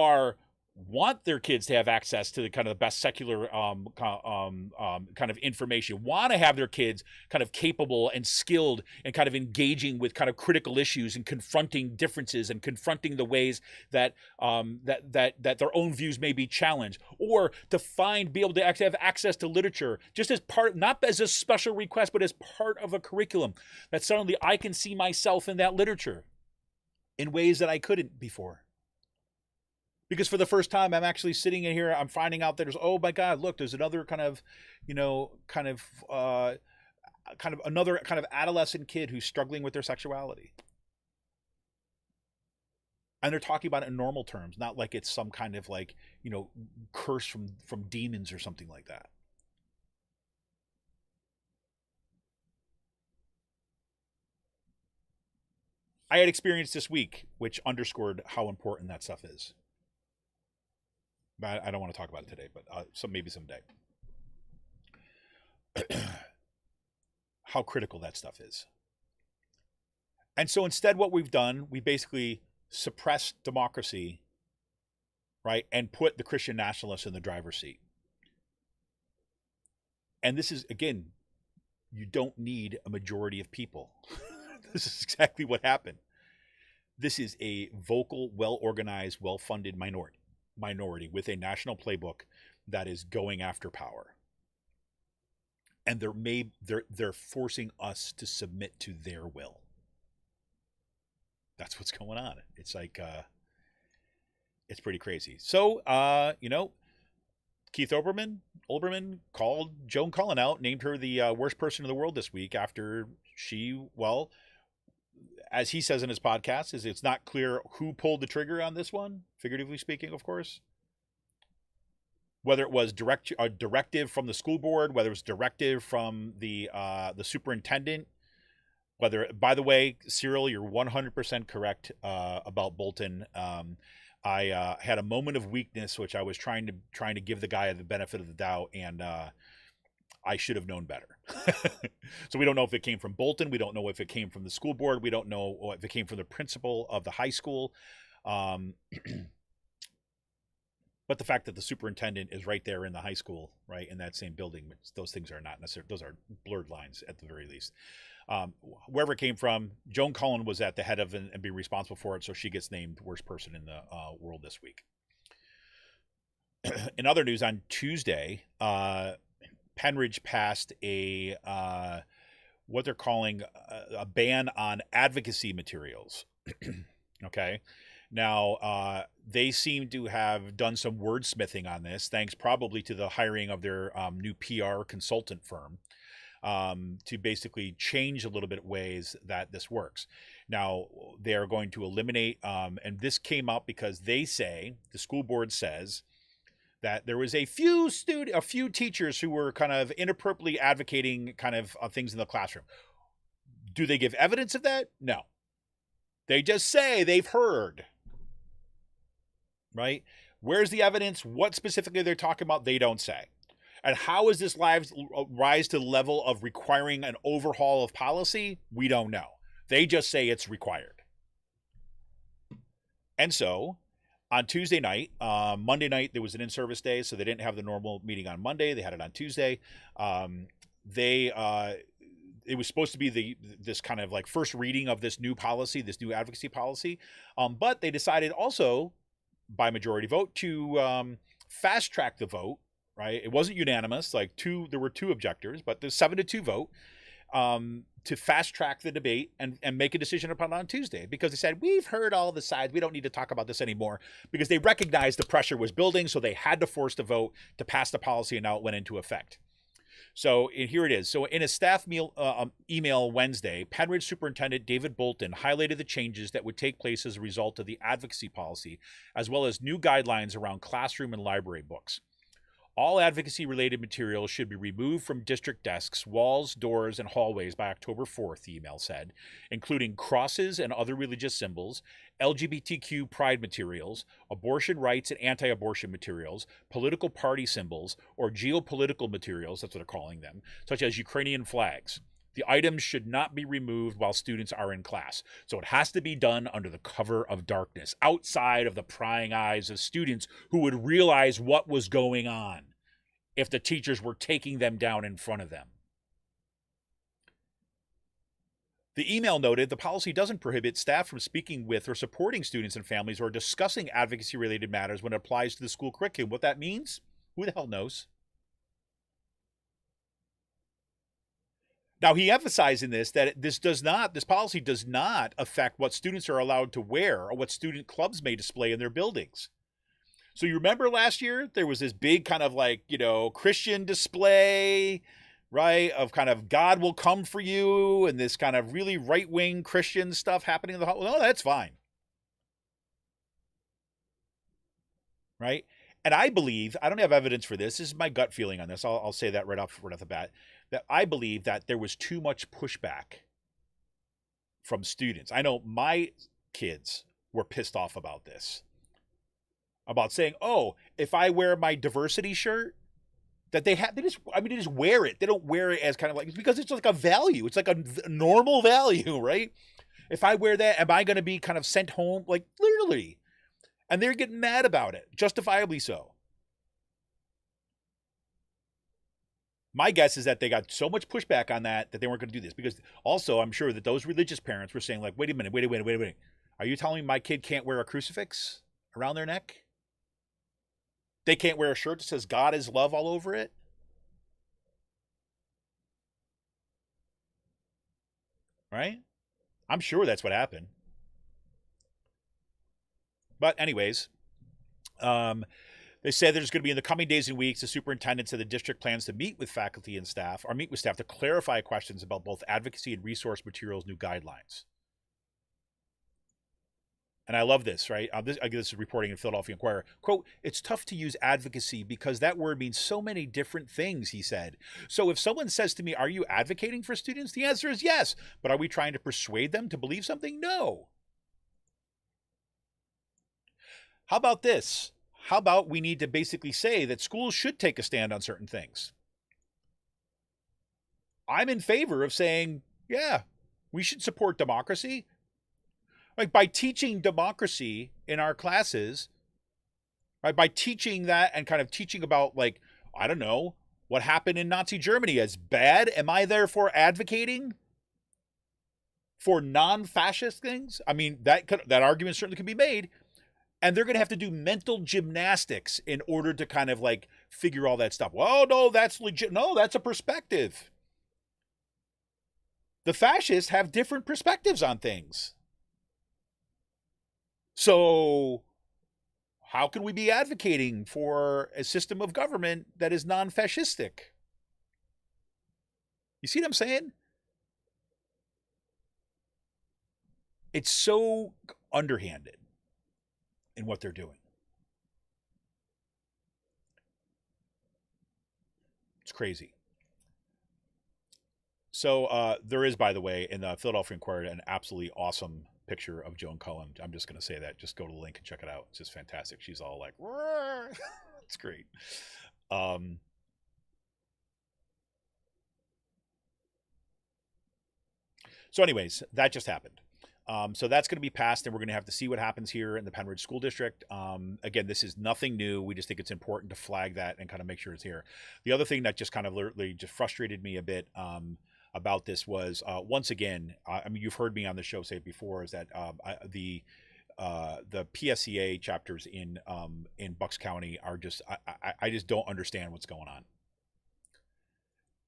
want their kids to have access to the kind of the best secular kind of information, want to have their kids kind of capable and skilled and kind of engaging with kind of critical issues and confronting differences and confronting the ways that that their own views may be challenged, or to be able to actually have access to literature just as part, not as a special request, but as part of a curriculum, that suddenly I can see myself in that literature in ways that I couldn't before. Because for the first time, I'm actually sitting in here, I'm finding out that there's, oh my God, look, there's another kind of, another kind of adolescent kid who's struggling with their sexuality. And they're talking about it in normal terms, not like it's some kind of like, curse from demons or something like that. I had experience this week, which underscored how important that stuff is. But I don't want to talk about it today, but maybe someday. How critical that stuff is. And so instead, what we've done, we basically suppressed democracy, right, and put the Christian nationalists in the driver's seat. And this is, again, you don't need a majority of people. This is exactly what happened. This is a vocal, well-organized, well-funded minority with a national playbook that is going after power. And they're forcing us to submit to their will. That's what's going on. It's like it's pretty crazy. So Keith Olbermann called Joan Cullen out, named her the worst person in the world this week after she, well, as he says in his podcast, it's not clear who pulled the trigger on this one, figuratively speaking, of course. Whether it was a directive from the school board, whether it was directive from the superintendent, whether, by the way, Cyril, you're 100% correct about Bolton. I had a moment of weakness, which I was trying to give the guy the benefit of the doubt, and I should have known better. So we don't know if it came from Bolton. We don't know if it came from the school board. We don't know if it came from the principal of the high school. But the fact that the superintendent is right there in the high school, right, in that same building, those things are not necessarily, those are blurred lines at the very least. Wherever it came from, Joan Cullen was at the head of and be responsible for it, so she gets named worst person in the world this week. In other news, on Tuesday, Pennridge passed a what they're calling a ban on advocacy materials. Okay. Now, they seem to have done some wordsmithing on this, thanks probably to the hiring of their new PR consultant firm, to basically change a little bit ways that this works. Now, they are going to eliminate, and this came up because they say, the school board says, that there was a few teachers who were kind of inappropriately advocating kind of things in the classroom. Do they give evidence of that? No. They just say they've heard. Right? Where's the evidence? What specifically they're talking about? They don't say. And how is this rise to the level of requiring an overhaul of policy? We don't know. They just say it's required. And so, on Tuesday night, Monday night, there was an in-service day, so they didn't have the normal meeting on Monday. They had it on Tuesday. The it was supposed to be this kind of like first reading of this new policy, this new advocacy policy, but they decided also by majority vote to fast track the vote. Right, it wasn't unanimous. Like there were 2 objectors, but the 7-2 vote to fast track the debate and make a decision upon it on Tuesday, because they said, we've heard all the sides. We don't need to talk about this anymore, because they recognized the pressure was building. So they had to force the vote to pass the policy, and now it went into effect. So here it is. So in a staff email Wednesday, Pennridge Superintendent David Bolton highlighted the changes that would take place as a result of the advocacy policy, as well as new guidelines around classroom and library books. All advocacy-related materials should be removed from district desks, walls, doors, and hallways by October 4th, the email said, including crosses and other religious symbols, LGBTQ pride materials, abortion rights and anti-abortion materials, political party symbols, or geopolitical materials, that's what they're calling them, such as Ukrainian flags. The items should not be removed while students are in class. So it has to be done under the cover of darkness, outside of the prying eyes of students who would realize what was going on if the teachers were taking them down in front of them. The email noted the policy doesn't prohibit staff from speaking with or supporting students and families or discussing advocacy-related matters when it applies to the school curriculum. What that means? Who the hell knows? Now, he emphasized in this that this policy does not affect what students are allowed to wear or what student clubs may display in their buildings. So you remember last year, there was this big kind of like, Christian display, right, of kind of God will come for you and this kind of really right-wing Christian stuff happening in the hall. No, that's fine. Right? And I believe, I don't have evidence for this. This is my gut feeling on this. I'll say that right off the bat, that I believe that there was too much pushback from students. I know my kids were pissed off about this, about saying, oh, if I wear my diversity shirt, that they just wear it. They don't wear it as kind of like, because it's like a value. It's like a normal value, right? If I wear that, am I going to be kind of sent home? Like literally. And they're getting mad about it, justifiably so. My guess is that they got so much pushback on that they weren't going to do this. Because also, I'm sure that those religious parents were saying, like, wait a minute. Are you telling me my kid can't wear a crucifix around their neck? They can't wear a shirt that says God is love all over it? Right? I'm sure that's what happened. But anyways, they said there's going to be in the coming days and weeks, the superintendent said the district plans to meet with faculty and staff, or meet with staff to clarify questions about both advocacy and resource materials, new guidelines. And I love this, right? This is reporting in Philadelphia Inquirer. Quote, it's tough to use advocacy because that word means so many different things, he said. So if someone says to me, are you advocating for students? The answer is yes. But are we trying to persuade them to believe something? No. How about this? How about we need to basically say that schools should take a stand on certain things? I'm in favor of saying, yeah, we should support democracy. Like by teaching democracy in our classes, right? By teaching that and kind of teaching about, like, I don't know, what happened in Nazi Germany as bad. Am I therefore advocating for non-fascist things? I mean, that argument certainly could be made. And they're going to have to do mental gymnastics in order to kind of like figure all that stuff. Well, no, that's legit. No, that's a perspective. The fascists have different perspectives on things. So how can we be advocating for a system of government that is non-fascistic? You see what I'm saying? It's so underhanded in what they're doing. It's crazy. So there is, by the way, in the Philadelphia Inquirer, an absolutely awesome picture of Joan Cullen. I'm just going to say that. Just go to the link and check it out. It's just fantastic. She's all like, it's great. So anyways, that just happened. So that's going to be passed, and we're going to have to see what happens here in the Pennridge School District. Again, this is nothing new. We just think it's important to flag that and kind of make sure it's here. The other thing that just kind of literally just frustrated me a bit, about this was once again. I mean, you've heard me on the show say it before. Is that the PSEA chapters in Bucks County are just I just don't understand what's going on.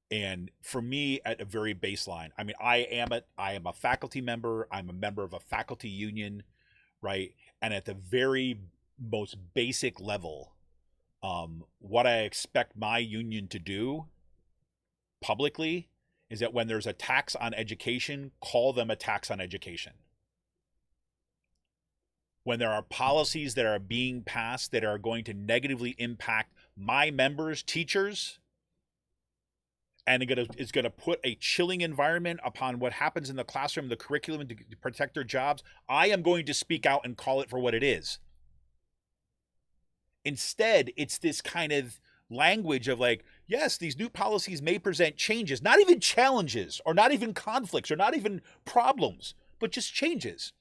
And for me, at a very baseline, I mean, I am a faculty member. I'm a member of a faculty union, right? And at the very most basic level, what I expect my union to do publicly is that when there's a tax on education, call them a tax on education. When there are policies that are being passed that are going to negatively impact my members, teachers, and it's going to put a chilling environment upon what happens in the classroom, the curriculum, to protect their jobs, I am going to speak out and call it for what it is. Instead, it's this kind of language of like, yes, these new policies may present changes, not even challenges, or not even conflicts, or not even problems, but just changes.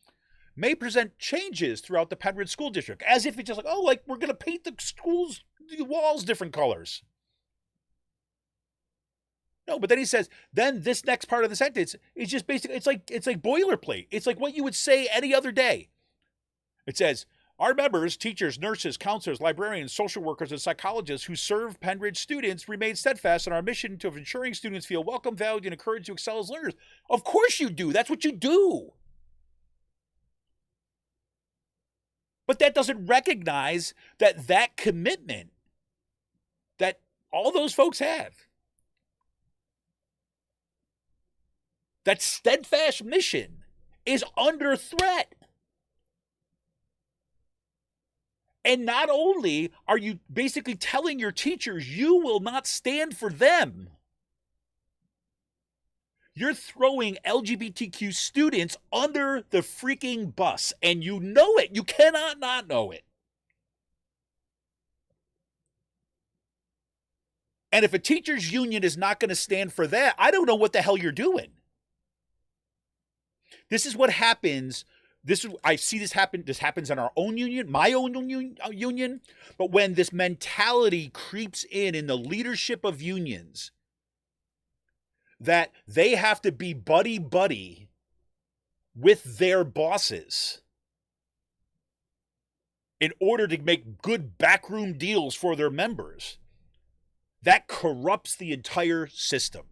May present changes throughout the Pennridge School District, as if it's just like, oh, like we're going to paint the schools, the walls different colors. No, but then he says, then this next part of the sentence is just basically, it's like boilerplate. It's like what you would say any other day. It says, our members, teachers, nurses, counselors, librarians, social workers, and psychologists who serve Pennridge students remain steadfast in our mission of ensuring students feel welcome, valued, and encouraged to excel as learners. Of course you do. That's what you do. But that doesn't recognize that commitment that all those folks have, that steadfast mission, is under threat. And not only are you basically telling your teachers you will not stand for them, you're throwing LGBTQ students under the freaking bus, and you know it. You cannot not know it. And if a teachers union is not going to stand for that, I don't know what the hell you're doing. This is what happens. I see this happen. This happens in our own union, my own union. But when this mentality creeps in the leadership of unions, that they have to be buddy with their bosses in order to make good backroom deals for their members, that corrupts the entire system.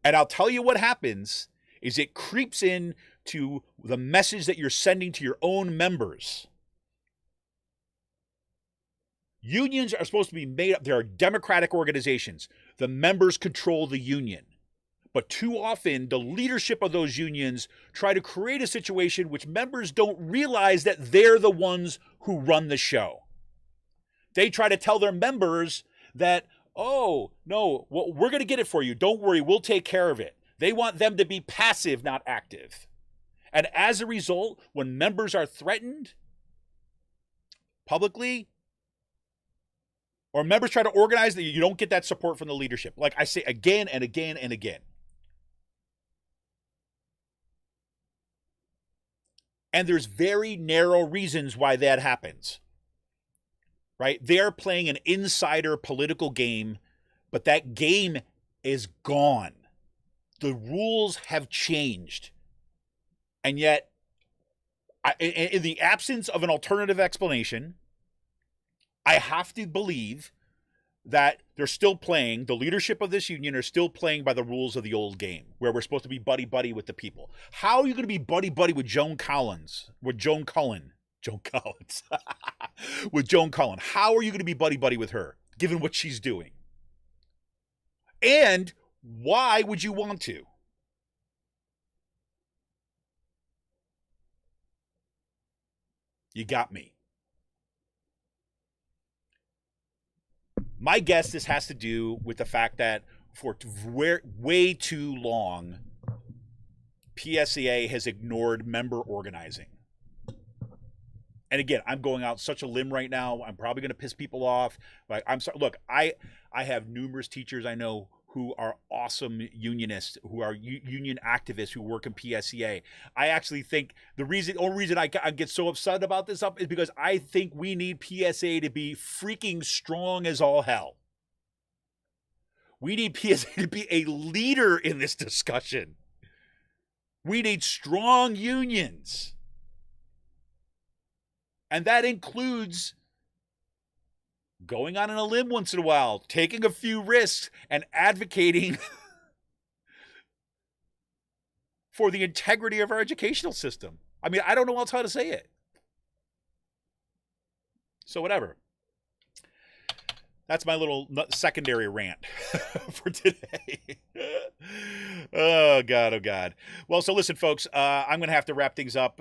And I'll tell you what happens is it creeps in to the message that you're sending to your own members. Unions are supposed to be made up. There are democratic organizations. The members control the union. But too often, the leadership of those unions try to create a situation which members don't realize that they're the ones who run the show. They try to tell their members that, oh, no, well, we're going to get it for you. Don't worry, we'll take care of it. They want them to be passive, not active. And as a result, when members are threatened publicly, or members try to organize, that you don't get that support from the leadership. Like I say again and again and again. And there's very narrow reasons why that happens. Right? They're playing an insider political game, but that game is gone. The rules have changed. And yet, in the absence of an alternative explanation, I have to believe that they're still playing, the leadership of this union are still playing by the rules of the old game, where we're supposed to be buddy-buddy with the people. How are you going to be buddy-buddy with Joan Collins? With Joan Cullen? Joan Collins. With Joan Cullen. How are you going to be buddy-buddy with her, given what she's doing? And why would you want to? You got me. My guess this has to do with the fact that for way too long, PSEA has ignored member organizing. And again, I'm going out such a limb right now. I'm probably going to piss people off. Like, I'm sorry. Look, I have numerous teachers I know who are awesome unionists, who are union activists who work in PSEA. I actually think the only reason I get so upset about this is because I think we need PSA to be freaking strong as all hell. We need PSA to be a leader in this discussion. We need strong unions. And that includes going on a limb once in a while, taking a few risks, and advocating for the integrity of our educational system. I mean, I don't know else how to say it. So whatever. That's my little secondary rant for today. Oh, God, oh, God. Well, so listen, folks, I'm going to have to wrap things up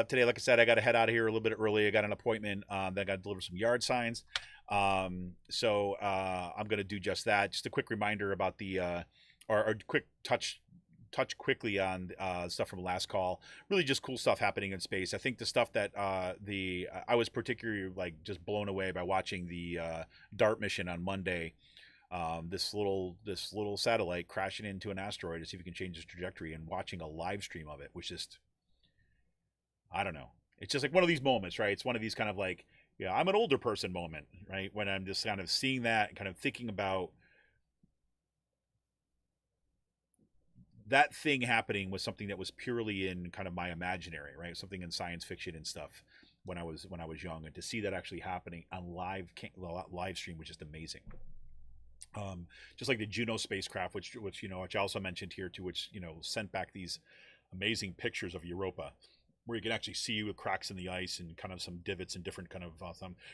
today. Like I said, I got to head out of here a little bit early. I got an appointment. Then I got to deliver some yard signs. So I'm going to do just that. Just a quick reminder about the, or quick touch quickly on stuff from last call. Really just cool stuff happening in space. I think the stuff that I was particularly like just blown away by watching the DART mission on Monday. This little satellite crashing into an asteroid to see if it can change its trajectory, and watching a live stream of it was just, I don't know. It's just like one of these moments, right? It's one of these kind of like, yeah, I'm an older person moment, right? When I'm just kind of seeing that and kind of thinking about that thing happening was something that was purely in kind of my imaginary, right? Something in science fiction and stuff when I was young, and to see that actually happening on live stream was just amazing. Just like the Juno spacecraft, which I also mentioned here too, which sent back these amazing pictures of Europa, where you can actually see the cracks in the ice and kind of some divots and different kind of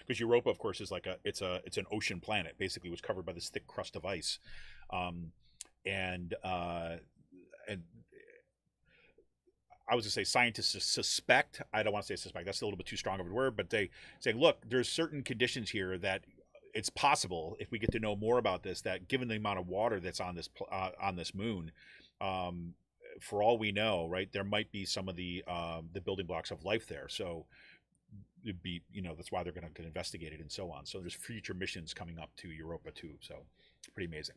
because Europa, of course, is like it's an ocean planet, basically, was covered by this thick crust of ice, and I was going to say scientists suspect. I don't want to say suspect. That's a little bit too strong of a word, but they say, look, there's certain conditions here that it's possible, if we get to know more about this, that given the amount of water that's on this moon, for all we know, right, there might be some of the building blocks of life there. So it'd be, that's why they're going to investigate it and so on. So there's future missions coming up to Europa too. So pretty amazing.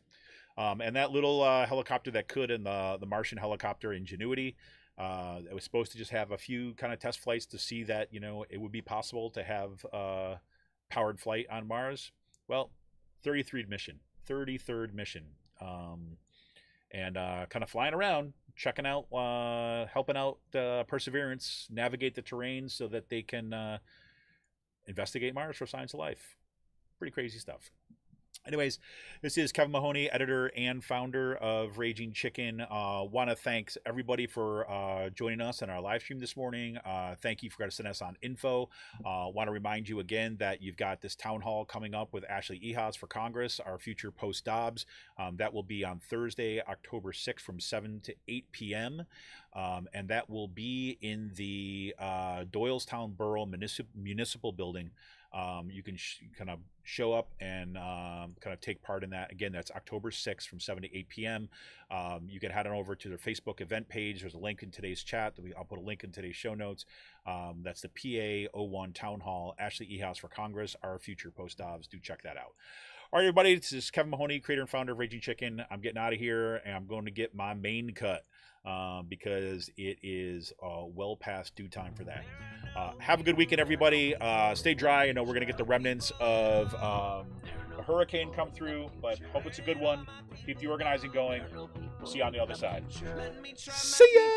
And that little helicopter that could, and the Martian helicopter Ingenuity, it was supposed to just have a few kind of test flights to see that, it would be possible to have powered flight on Mars. Well, 33rd mission, and kind of flying around, checking out, helping out Perseverance navigate the terrain so that they can investigate Mars for signs of life. Pretty crazy stuff. Anyways, this is Kevin Mahoney, editor and founder of Raging Chicken. Want to thank everybody for joining us on our live stream this morning. Thank you for sending us on info. Want to remind you again that you've got this town hall coming up with Ashley Ihos for Congress, our future post-Dobbs. That will be on Thursday, October 6th from 7 to 8 p.m. And that will be in the Doylestown Borough Municipal Building. You can kind of show up and kind of take part in that. Again, that's October 6th from 7 to 8 p.m. You can head on over to their Facebook event page. There's a link in today's chat. I'll put a link in today's show notes. That's the PA01 Town Hall, Ashley Ihos for Congress, our future post-Dobbs. Do check that out. All right, everybody, this is Kevin Mahoney, creator and founder of Raging Chicken. I'm getting out of here, and I'm going to get my main cut because it is well past due time for that. Have a good weekend, everybody. Stay dry. I know we're going to get the remnants of a hurricane come through, but hope it's a good one. Keep the organizing going. We'll see you on the other side. See ya!